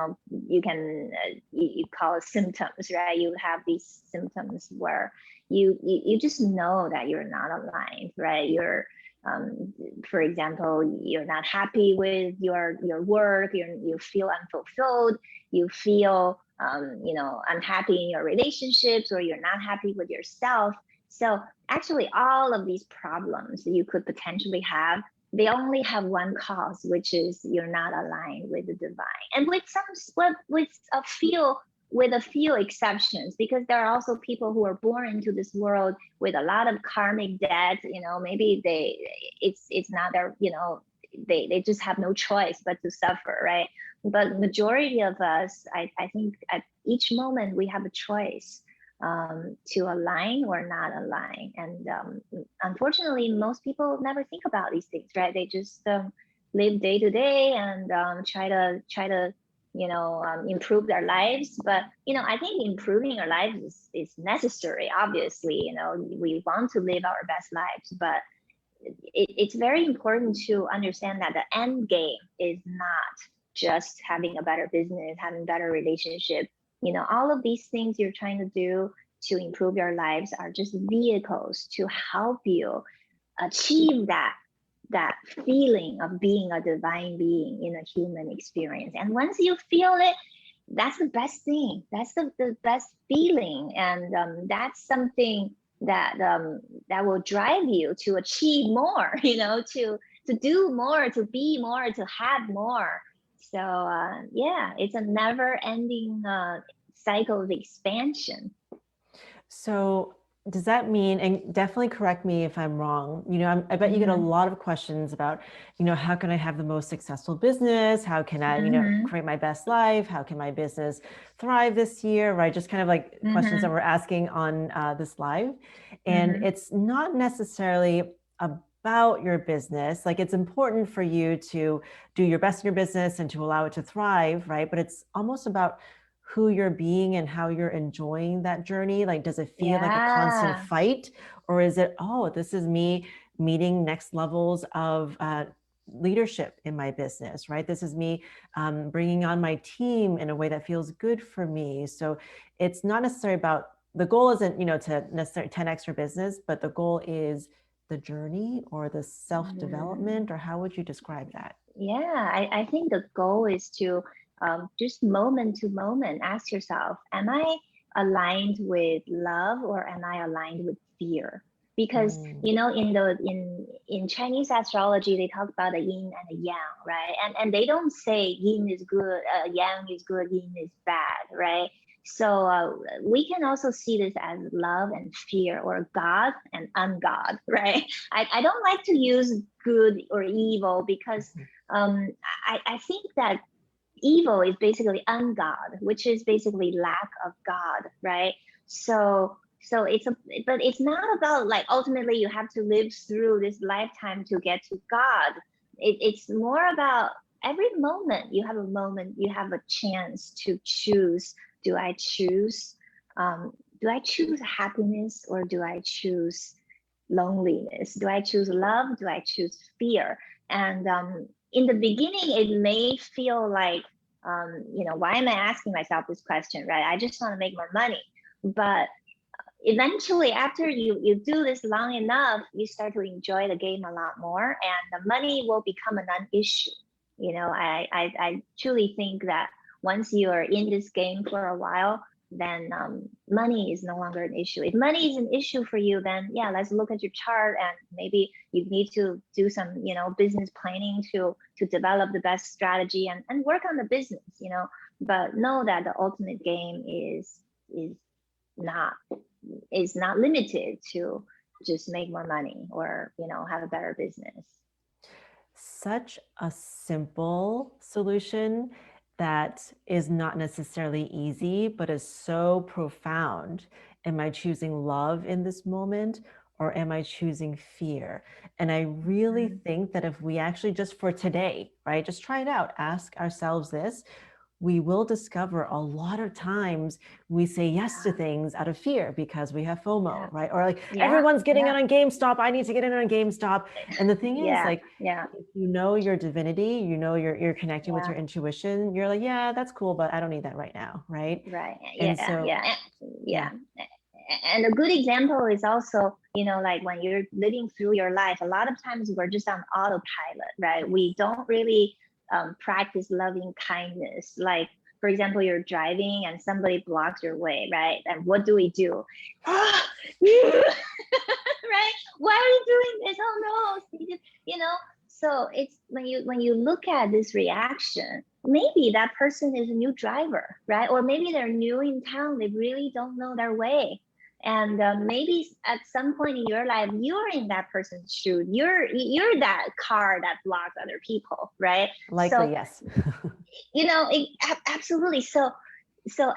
[SPEAKER 2] call it symptoms, right? You have these symptoms where you just know that you're not aligned, right? You're for example, you're not happy with your work, you feel unfulfilled, you feel unhappy in your relationships, or you're not happy with yourself. So actually all of these problems that you could potentially have, they only have one cause, which is you're not aligned with the divine. And with a few exceptions, because there are also people who are born into this world with a lot of karmic debt. Maybe it's not their, they just have no choice but to suffer, right? But majority of us, I think at each moment we have a choice to align or not align. And unfortunately, most people never think about these things, right? They just live day to day and try to improve their lives. But I think improving our lives is necessary. Obviously, we want to live our best lives, but it's very important to understand that the end game is not just having a better business, having better relationship. All of these things you're trying to do to improve your lives are just vehicles to help you achieve that feeling of being a divine being in a human experience. And once you feel it, that's the best thing. That's the best feeling. And that's something that will drive you to achieve more, to do more, to be more, to have more. So yeah, it's a never ending cycle of expansion.
[SPEAKER 1] So does that mean, and definitely correct me if I'm wrong, I bet you get a lot of questions about, how can I have the most successful business? How can I, create my best life? How can my business thrive this year? Right? Just kind of like questions that we're asking on this live. And it's not necessarily about your business. Like, it's important for you to do your best in your business and to allow it to thrive, right? But it's almost about who you're being and how you're enjoying that journey. Like, does it feel like a constant fight, or is it, oh, this is me meeting next levels of leadership in my business, right? This is me bringing on my team in a way that feels good for me. So it's not necessarily about, the goal isn't, to necessarily 10x your business, but the goal is the journey or the self-development, or how would you describe that?
[SPEAKER 2] Yeah, I think the goal is to just moment to moment ask yourself, am I aligned with love or am I aligned with fear? Because in Chinese astrology, they talk about the yin and the yang, right? And they don't say yin is good, yang is good, yin is bad, right? So we can also see this as love and fear, or God and ungod, right? I don't like to use good or evil because I think that evil is basically ungod, which is basically lack of God, right? So but it's not about like ultimately you have to live through this lifetime to get to God. It's more about every moment you have a moment, you have a chance to choose. Do I choose happiness, or do I choose loneliness? Do I choose love? Do I choose fear? And in the beginning, it may feel like, why am I asking myself this question, right? I just want to make more money. But eventually, after you do this long enough, you start to enjoy the game a lot more, and the money will become a non-issue. I truly think that once you are in this game for a while, then money is no longer an issue. If money is an issue for you, then yeah, let's look at your chart, and maybe you need to do some, business planning to develop the best strategy and work on the business, But know that the ultimate game is not limited to just make more money or, have a better business.
[SPEAKER 1] Such a simple solution that is not necessarily easy, but is so profound. Am I choosing love in this moment, or am I choosing fear? And I really think that if we actually, just for today, right, just try it out, ask ourselves this, we will discover a lot of times we say yes to things out of fear because we have FOMO, right? Or like, everyone's getting in on GameStop, I need to get in on GameStop. And the thing is, like, if you know your divinity, you're connecting with your intuition, you're like, yeah, that's cool, but I don't need that right now, right?
[SPEAKER 2] Right.
[SPEAKER 1] And
[SPEAKER 2] And a good example is also, like when you're living through your life, a lot of times we're just on autopilot, right? We don't really practice loving kindness. Like, for example, you're driving and somebody blocks your way, right? And what do we do? Right? Why are you doing this? Oh no, So it's when you look at this reaction, maybe that person is a new driver, right? Or maybe they're new in town, they really don't know their way. And maybe at some point in your life, you're in that person's shoe. You're that car that blocks other people, right?
[SPEAKER 1] Likely, yes.
[SPEAKER 2] Absolutely. So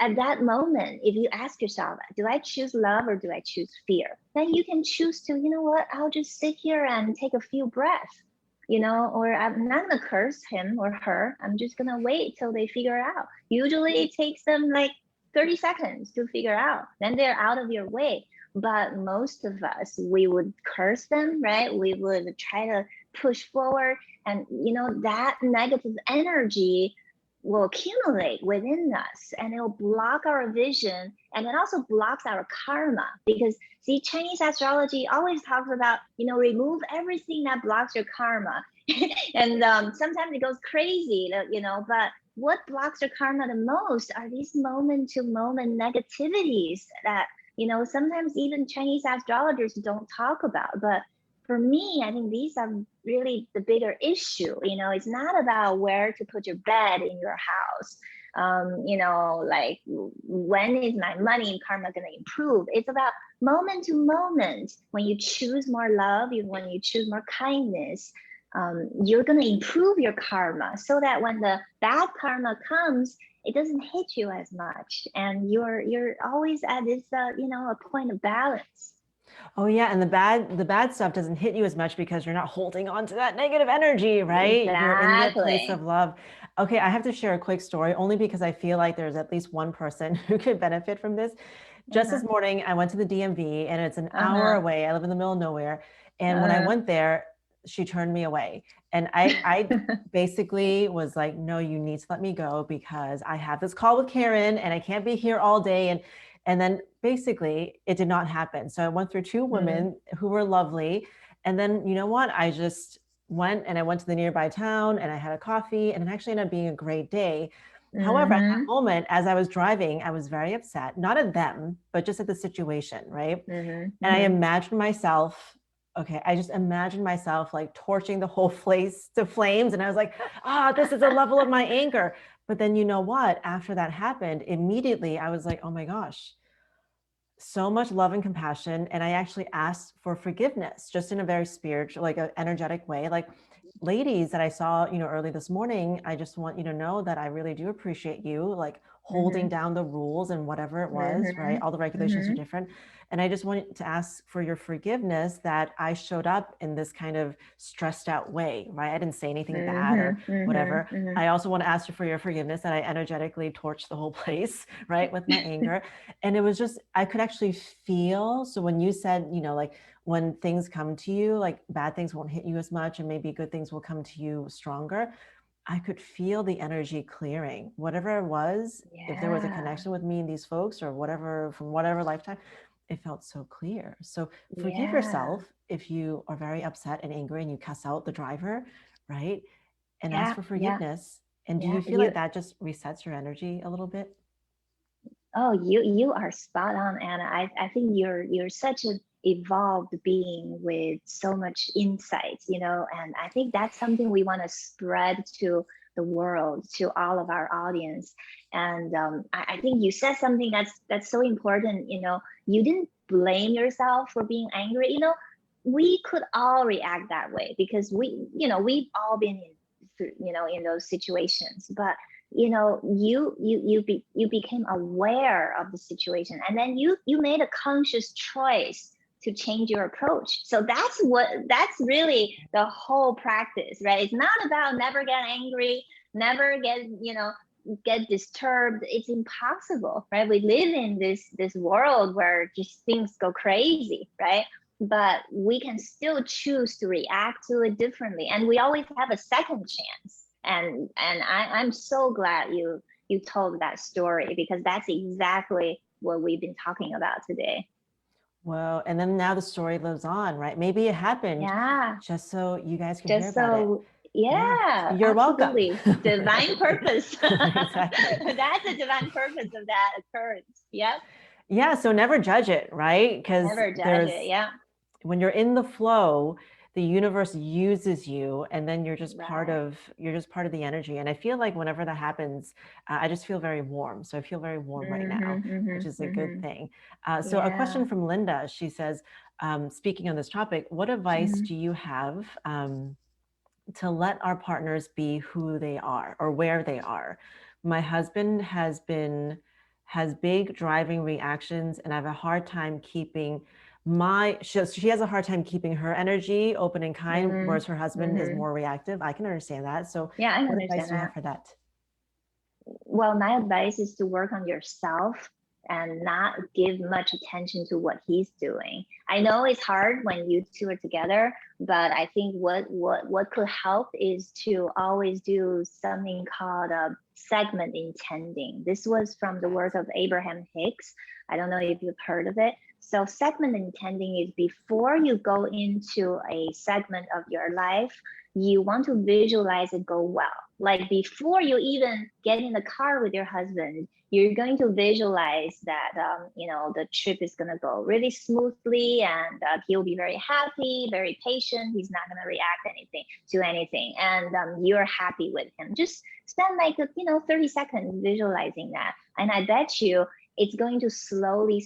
[SPEAKER 2] at that moment, if you ask yourself, do I choose love or do I choose fear? Then you can choose to, what, I'll just sit here and take a few breaths, or I'm not gonna curse him or her. I'm just gonna wait till they figure it out. Usually it takes them like 30 seconds to figure out, then they're out of your way. But most of us, we would curse them, right? We would try to push forward, and that negative energy will accumulate within us, and it'll block our vision, and it also blocks our karma. Because see, Chinese astrology always talks about, remove everything that blocks your karma. And sometimes it goes crazy, but what blocks your karma the most are these moment to moment negativities that, sometimes even Chinese astrologers don't talk about. But for me, I think these are really the bigger issue. It's not about where to put your bed in your house. you know, like when is my money and karma going to improve? It's about moment to moment. When you choose more love, when you choose more kindness, you're going to improve your karma, so that when the bad karma comes, it doesn't hit you as much, and you're always at this you know, a point of balance.
[SPEAKER 1] Oh yeah, and the bad stuff doesn't hit you as much because you're not holding on to that negative energy, right? You're in the place of
[SPEAKER 2] Exactly.
[SPEAKER 1] love. Okay, I have to share a quick story only because I feel like there's at least one person who could benefit from this. Just
[SPEAKER 2] Uh-huh.
[SPEAKER 1] this morning, I went to the DMV and it's an hour
[SPEAKER 2] Uh-huh.
[SPEAKER 1] away. I live in the middle of nowhere. And when I
[SPEAKER 2] Uh-huh.
[SPEAKER 1] went there, she turned me away. And I basically was like, no, you need to let me go because I have this call with Karin and I can't be here all day. And then basically it did not happen. So I went through two women who were lovely. And then, you know what? I just went and I went to the nearby town and I had a coffee and it actually ended up being a great day. However, at that
[SPEAKER 2] Mm-hmm.
[SPEAKER 1] moment, as I was driving, I was very upset, not at them, but just at the situation, right?
[SPEAKER 2] Mm-hmm.
[SPEAKER 1] And I
[SPEAKER 2] Mm-hmm.
[SPEAKER 1] imagined myself, okay, I just imagined myself like torching the whole place to flames. And I was like, this is a level of my anger. But then you know what? After that happened, immediately I was like, oh my gosh, so much love and compassion. And I actually asked for forgiveness, just in a very spiritual, like an energetic way. Like, ladies that I saw, you know, early this morning, I just want you to know that I really do appreciate you, like holding
[SPEAKER 2] Mm-hmm.
[SPEAKER 1] down the rules and whatever it was, right?
[SPEAKER 2] Mm-hmm.
[SPEAKER 1] All the regulations are
[SPEAKER 2] Mm-hmm.
[SPEAKER 1] different. And I just wanted to ask for your forgiveness that I showed up in this kind of stressed out way, right? I didn't say anything bad or
[SPEAKER 2] Mm-hmm.
[SPEAKER 1] whatever.
[SPEAKER 2] Mm-hmm.
[SPEAKER 1] I also want to ask you for your forgiveness that I energetically torched the whole place, right? With my anger. And it was just, I could actually feel. So when you said, you know, like when things come to you, like bad things won't hit you as much and maybe good things will come to you stronger. I could feel the energy clearing, whatever it was. If there was a
[SPEAKER 2] Yeah.
[SPEAKER 1] connection with me and these folks or whatever, from whatever lifetime, it felt so clear. So forgive
[SPEAKER 2] Yeah.
[SPEAKER 1] yourself if you are very upset and angry and you cuss out the driver, right? And ask
[SPEAKER 2] Yeah.
[SPEAKER 1] for
[SPEAKER 2] Yeah.
[SPEAKER 1] forgiveness. And do
[SPEAKER 2] Yeah.
[SPEAKER 1] you feel like that just resets your energy a little bit?
[SPEAKER 2] Oh, you are spot on, Anna. I think you're such an evolved being with so much insight, you know, and I think that's something we want to spread to the world, to all of our audience. And I think you said something that's so important, you know, you didn't blame yourself for being angry. You know, we could all react that way because we, you know, we've all been in, you know, in those situations, but you know, you became aware of the situation, and then you made a conscious choice to change your approach. So that's really the whole practice, right? It's not about never get angry, never get, you know, get disturbed. It's impossible, right? We live in this world where just things go crazy, right? But we can still choose to react to it differently, and we always have a second chance. And I'm so glad you told that story, because that's exactly what we've been talking about today.
[SPEAKER 1] Well, and then now the story lives on, right? Maybe it happened
[SPEAKER 2] Yeah,
[SPEAKER 1] just so you guys can hear
[SPEAKER 2] just
[SPEAKER 1] about it.
[SPEAKER 2] so,
[SPEAKER 1] Yeah,
[SPEAKER 2] yeah,
[SPEAKER 1] you're welcome.
[SPEAKER 2] absolutely. Divine purpose.
[SPEAKER 1] Exactly.
[SPEAKER 2] That's the divine purpose of that occurrence. Yep.
[SPEAKER 1] Yeah, so never judge it, right? Because
[SPEAKER 2] Never judge it. Yeah.
[SPEAKER 1] when you're in the flow, the universe uses you and then
[SPEAKER 2] Right.
[SPEAKER 1] you're just part of the energy. And I feel like whenever that happens, I just feel very warm. So I feel very warm right now,
[SPEAKER 2] Mm-hmm,
[SPEAKER 1] which is
[SPEAKER 2] mm-hmm,
[SPEAKER 1] a good
[SPEAKER 2] mm-hmm.
[SPEAKER 1] thing. So a question
[SPEAKER 2] Yeah.
[SPEAKER 1] from Linda, she says, speaking on this topic, what advice
[SPEAKER 2] Mm-hmm.
[SPEAKER 1] do you have to let our partners be who they are or where they are? My husband has big driving reactions and I have a hard time keeping she has a hard time keeping her energy open and kind, whereas her
[SPEAKER 2] Mm-hmm.
[SPEAKER 1] husband is
[SPEAKER 2] Mm-hmm.
[SPEAKER 1] more reactive. I can understand that. So
[SPEAKER 2] Yeah, I
[SPEAKER 1] what advice
[SPEAKER 2] understand
[SPEAKER 1] do you have
[SPEAKER 2] that.
[SPEAKER 1] for that?
[SPEAKER 2] Well, my advice is to work on yourself and not give much attention to what he's doing. I know it's hard when you two are together, but I think what could help is to always do something called a segment intending. This was from the work of Abraham Hicks. I don't know if you've heard of it. So segment intending is before you go into a segment of your life, you want to visualize it go well. Like before you even get in the car with your husband, you're going to visualize that the trip is going to go really smoothly, and he'll be very happy, very patient. He's not going to react to anything, and you're happy with him. Just spend like 30 seconds visualizing that, and I bet you it's going to slowly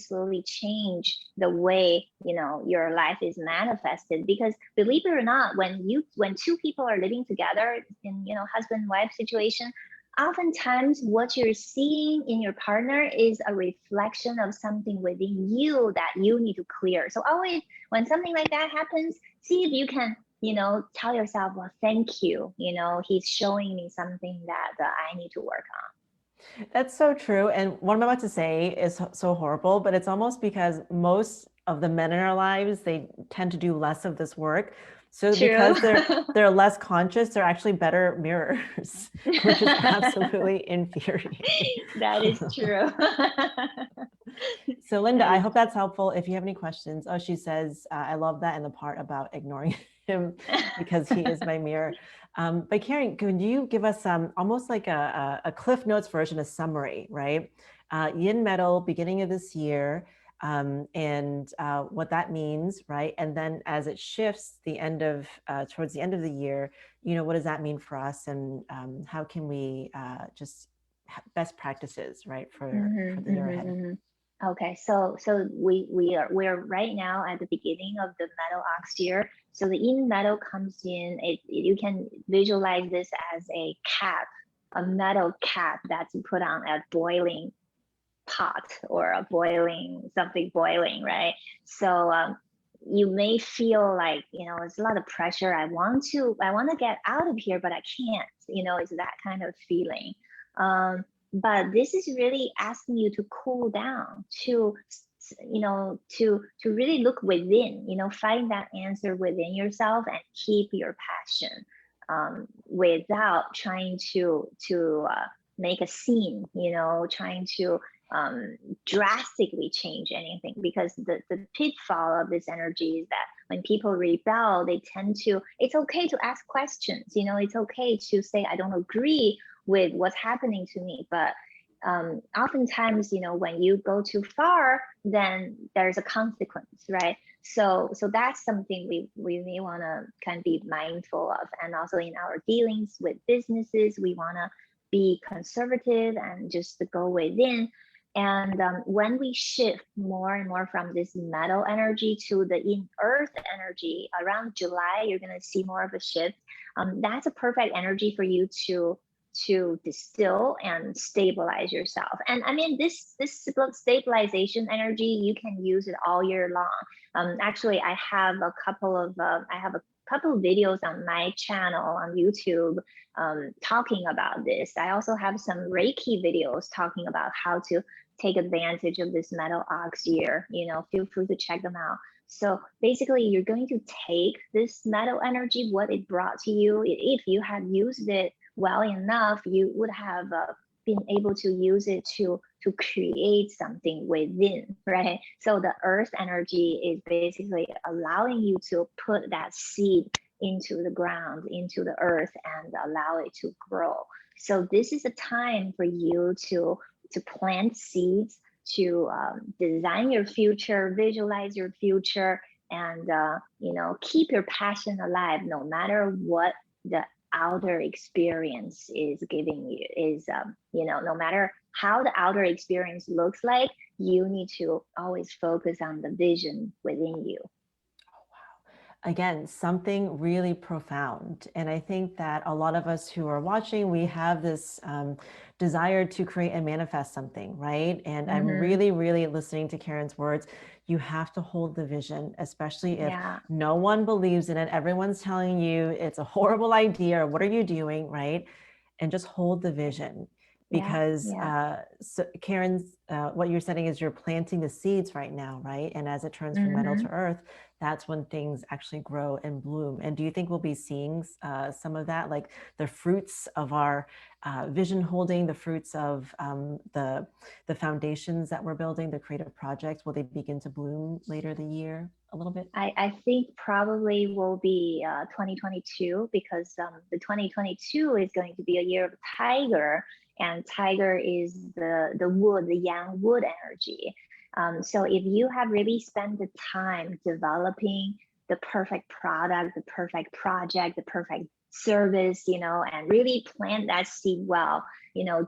[SPEAKER 2] change the way your life is manifested. Because believe it or not, when two people are living together in husband wife situation, oftentimes what you're seeing in your partner is a reflection of something within you that you need to clear. So always when something like that happens, see if you can tell yourself, well, thank you, he's showing me something that I need to work on.
[SPEAKER 1] That's so true. And what I'm about to say is so horrible, but it's almost because most of the men in our lives, they tend to do less of this work. So
[SPEAKER 2] True.
[SPEAKER 1] because they're less conscious, they're actually better mirrors, which is absolutely infuriating.
[SPEAKER 2] That is true.
[SPEAKER 1] So Linda, I hope that's helpful. If you have any questions, oh, she says, I love that, and the part about ignoring him because he is my mirror. But Karin, can you give us almost like a Cliff Notes version, a summary, right? Yin metal, beginning of this year, and what that means, right? And then as it shifts towards the end of the year, what does that mean for us, and how can we just best practices, right, for the year ahead?
[SPEAKER 2] Okay, so we're right now at the beginning of the metal ox year. So the yin metal comes in. You can visualize this as a cap, a metal cap that's put on a boiling pot or something boiling, right? So you may feel like it's a lot of pressure. I want to get out of here, but I can't. It's that kind of feeling. But this is really asking you to cool down, to really look within, find that answer within yourself and keep your passion, without trying to make a scene, trying to drastically change anything. Because the pitfall of this energy is that when people rebel, they tend to, it's okay to ask questions, it's okay to say, I don't agree with what's happening to me. But oftentimes, when you go too far, then there's a consequence, right? So that's something we may want to kind of be mindful of. And also in our dealings with businesses, we want to be conservative and just go within. And when we shift more and more from this metal energy to the in earth energy around July, you're going to see more of a shift. That's a perfect energy for you to distill and stabilize yourself. And I mean, this stabilization energy, you can use it all year long. Actually, I have a couple of videos on my channel on YouTube talking about this. I also have some Reiki videos talking about how to take advantage of this metal ox year. Feel free to check them out. So basically, you're going to take this metal energy, what it brought to you. If you had used it well enough, you would have been able to use it to create something within, right? So the earth energy is basically allowing you to put that seed into the ground, into the earth, and allow it to grow. So this is a time for you to plant seeds, to design your future, visualize your future, and keep your passion alive, no matter what the outer experience is giving you. No matter how the outer experience looks like, you need to always focus on the vision within you.
[SPEAKER 1] Again, something really profound. And I think that a lot of us who are watching, we have this desire to create and manifest something, right? And I'm really, really listening to Karin's words. You have to hold the vision, especially if no one believes in it. Everyone's telling you it's a horrible idea, or what are you doing, right? And just hold the vision. Because so Karin's, what you're saying is you're planting the seeds right now, right? And as it turns from metal to earth, that's when things actually grow and bloom. And do you think we'll be seeing some of that, like the fruits of our vision holding the fruits of the foundations that we're building, the creative projects? Will they begin to bloom later the year a little bit?
[SPEAKER 2] I think probably will be 2022, because the 2022 is going to be a year of tiger, and tiger is the wood, the yang wood energy. So if you have really spent the time developing the perfect product, the perfect project, the perfect service, and really plant that seed well,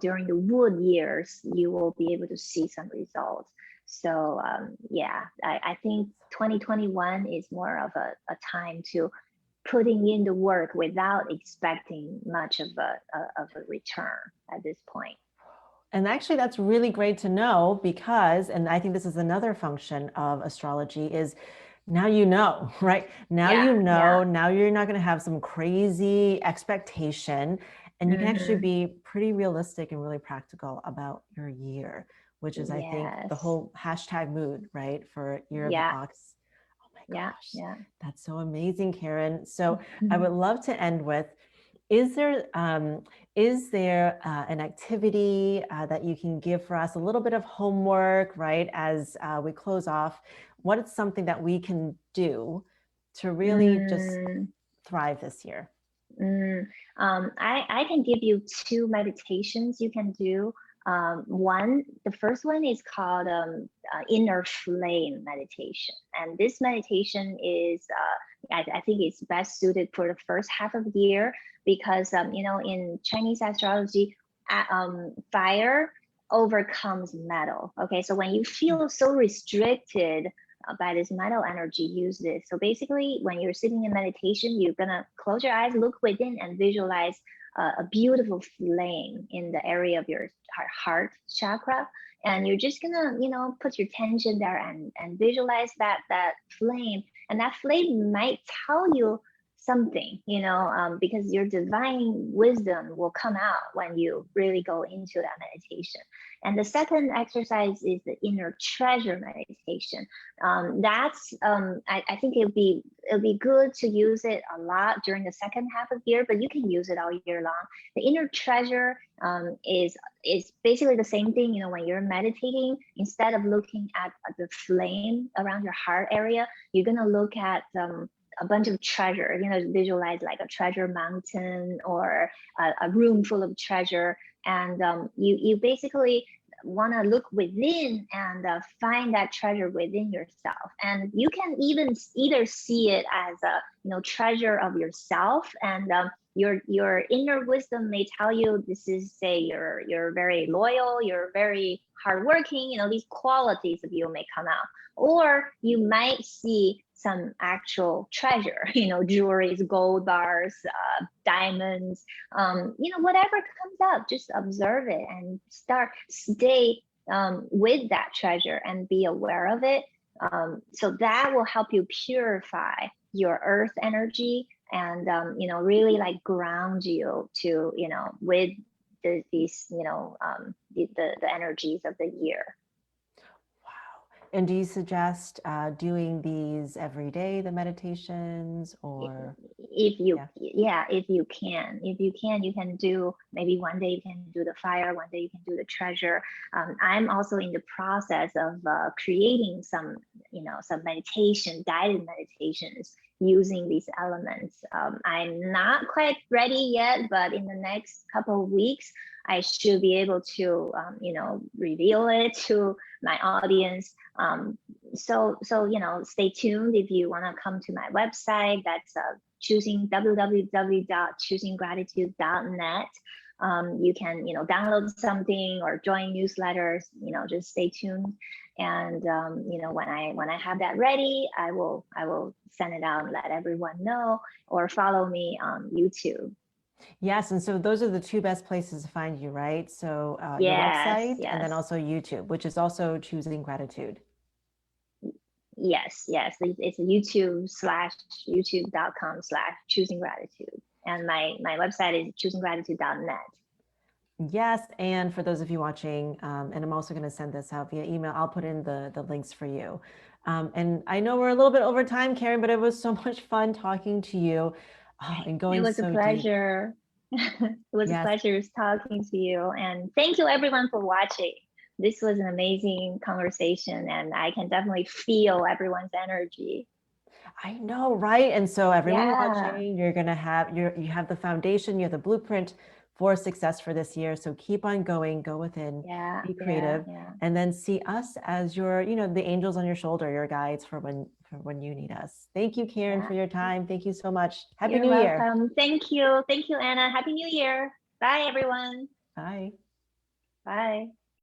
[SPEAKER 2] during the wood years, you will be able to see some results. So yeah, I think 2021 is more of a time to putting in the work without expecting much of a return at this point.
[SPEAKER 1] And actually, that's really great to know, because, and I think this is another function of astrology, is now you know, right? Now
[SPEAKER 2] Yeah,
[SPEAKER 1] you know,
[SPEAKER 2] yeah.
[SPEAKER 1] now you're not going to have some crazy expectation, and you can actually be pretty realistic and really practical about your year, which is, I think, the
[SPEAKER 2] Yes.
[SPEAKER 1] whole hashtag mood, right? For Year of the
[SPEAKER 2] Yeah.
[SPEAKER 1] Ox. Oh my
[SPEAKER 2] Yeah.
[SPEAKER 1] gosh,
[SPEAKER 2] Yeah.
[SPEAKER 1] that's so amazing, Karin. So I would love to end with, is there an activity that you can give for us, a little bit of homework, right? As we close off, what is something that we can do to really just thrive this year?
[SPEAKER 2] I can give you two meditations you can do. The first one is called inner flame meditation. And this meditation is, I think it's best suited for the first half of the year, because, in Chinese astrology, fire overcomes metal. Okay, so when you feel so restricted by this metal energy, use this. So basically, when you're sitting in meditation, you're gonna close your eyes, look within, and visualize a beautiful flame in the area of your heart chakra. And you're just gonna, put your attention there and visualize that flame. And that flame might tell you something, because your divine wisdom will come out when you really go into that meditation. And the second exercise is the inner treasure meditation. I think it'll be good to use it a lot during the second half of the year, but you can use it all year long. The inner treasure is basically the same thing. When you're meditating, instead of looking at the flame around your heart area, you're gonna look at a bunch of treasure, visualize like a treasure mountain or a room full of treasure. And you basically want to look within and find that treasure within yourself. And you can even either see it as a treasure of yourself, and your inner wisdom may tell you this is, say, you're very loyal, you're very hardworking, these qualities of you may come out. Or you might see some actual treasure, jewelries, gold bars, diamonds, whatever comes up, just observe it and stay with that treasure and be aware of it. So that will help you purify your earth energy and, really like ground you to, with these, the energies of the year.
[SPEAKER 1] And do you suggest doing these every day, the meditations, or?
[SPEAKER 2] If you can, you can do, maybe one day you can do the fire, one day you can do the treasure. I'm also in the process of creating some meditation, guided meditations using these elements. I'm not quite ready yet, but in the next couple of weeks, I should be able to, reveal it to my audience. So stay tuned if you want to come to my website. That's www.choosinggratitude.net. You can, download something or join newsletters. Just stay tuned. And when I have that ready, I will send it out and let everyone know, or follow me on YouTube.
[SPEAKER 1] Yes, and so those are the two best places to find you, right? So your website, and then also YouTube, which is also Choosing Gratitude.
[SPEAKER 2] Yes, it's youtube.com/choosinggratitude, and my website is choosinggratitude.net.
[SPEAKER 1] Yes, and for those of you watching, and I'm also going to send this out via email, I'll put in the links for you. And I know we're a little bit over time, Karin, but it was so much fun talking to you and going so deep.
[SPEAKER 2] It was a pleasure. It was a
[SPEAKER 1] Yes.
[SPEAKER 2] pleasure talking to you. And thank you everyone for watching. This was an amazing conversation and I can definitely feel everyone's energy.
[SPEAKER 1] I know, right? And so everyone
[SPEAKER 2] Yeah,
[SPEAKER 1] watching, you're gonna have you have the foundation, you have the blueprint for success for this year. So keep on going, go within,
[SPEAKER 2] yeah,
[SPEAKER 1] be
[SPEAKER 2] yeah,
[SPEAKER 1] creative,
[SPEAKER 2] yeah.
[SPEAKER 1] and then see us as your, the angels on your shoulder, your guides for when you need us. Thank you, Karin,
[SPEAKER 2] Yeah.
[SPEAKER 1] for your time. Thank you so much. Happy
[SPEAKER 2] You're
[SPEAKER 1] New Year.
[SPEAKER 2] welcome. Thank you. Thank you, Anna. Happy New Year. Bye, everyone.
[SPEAKER 1] Bye.
[SPEAKER 2] Bye.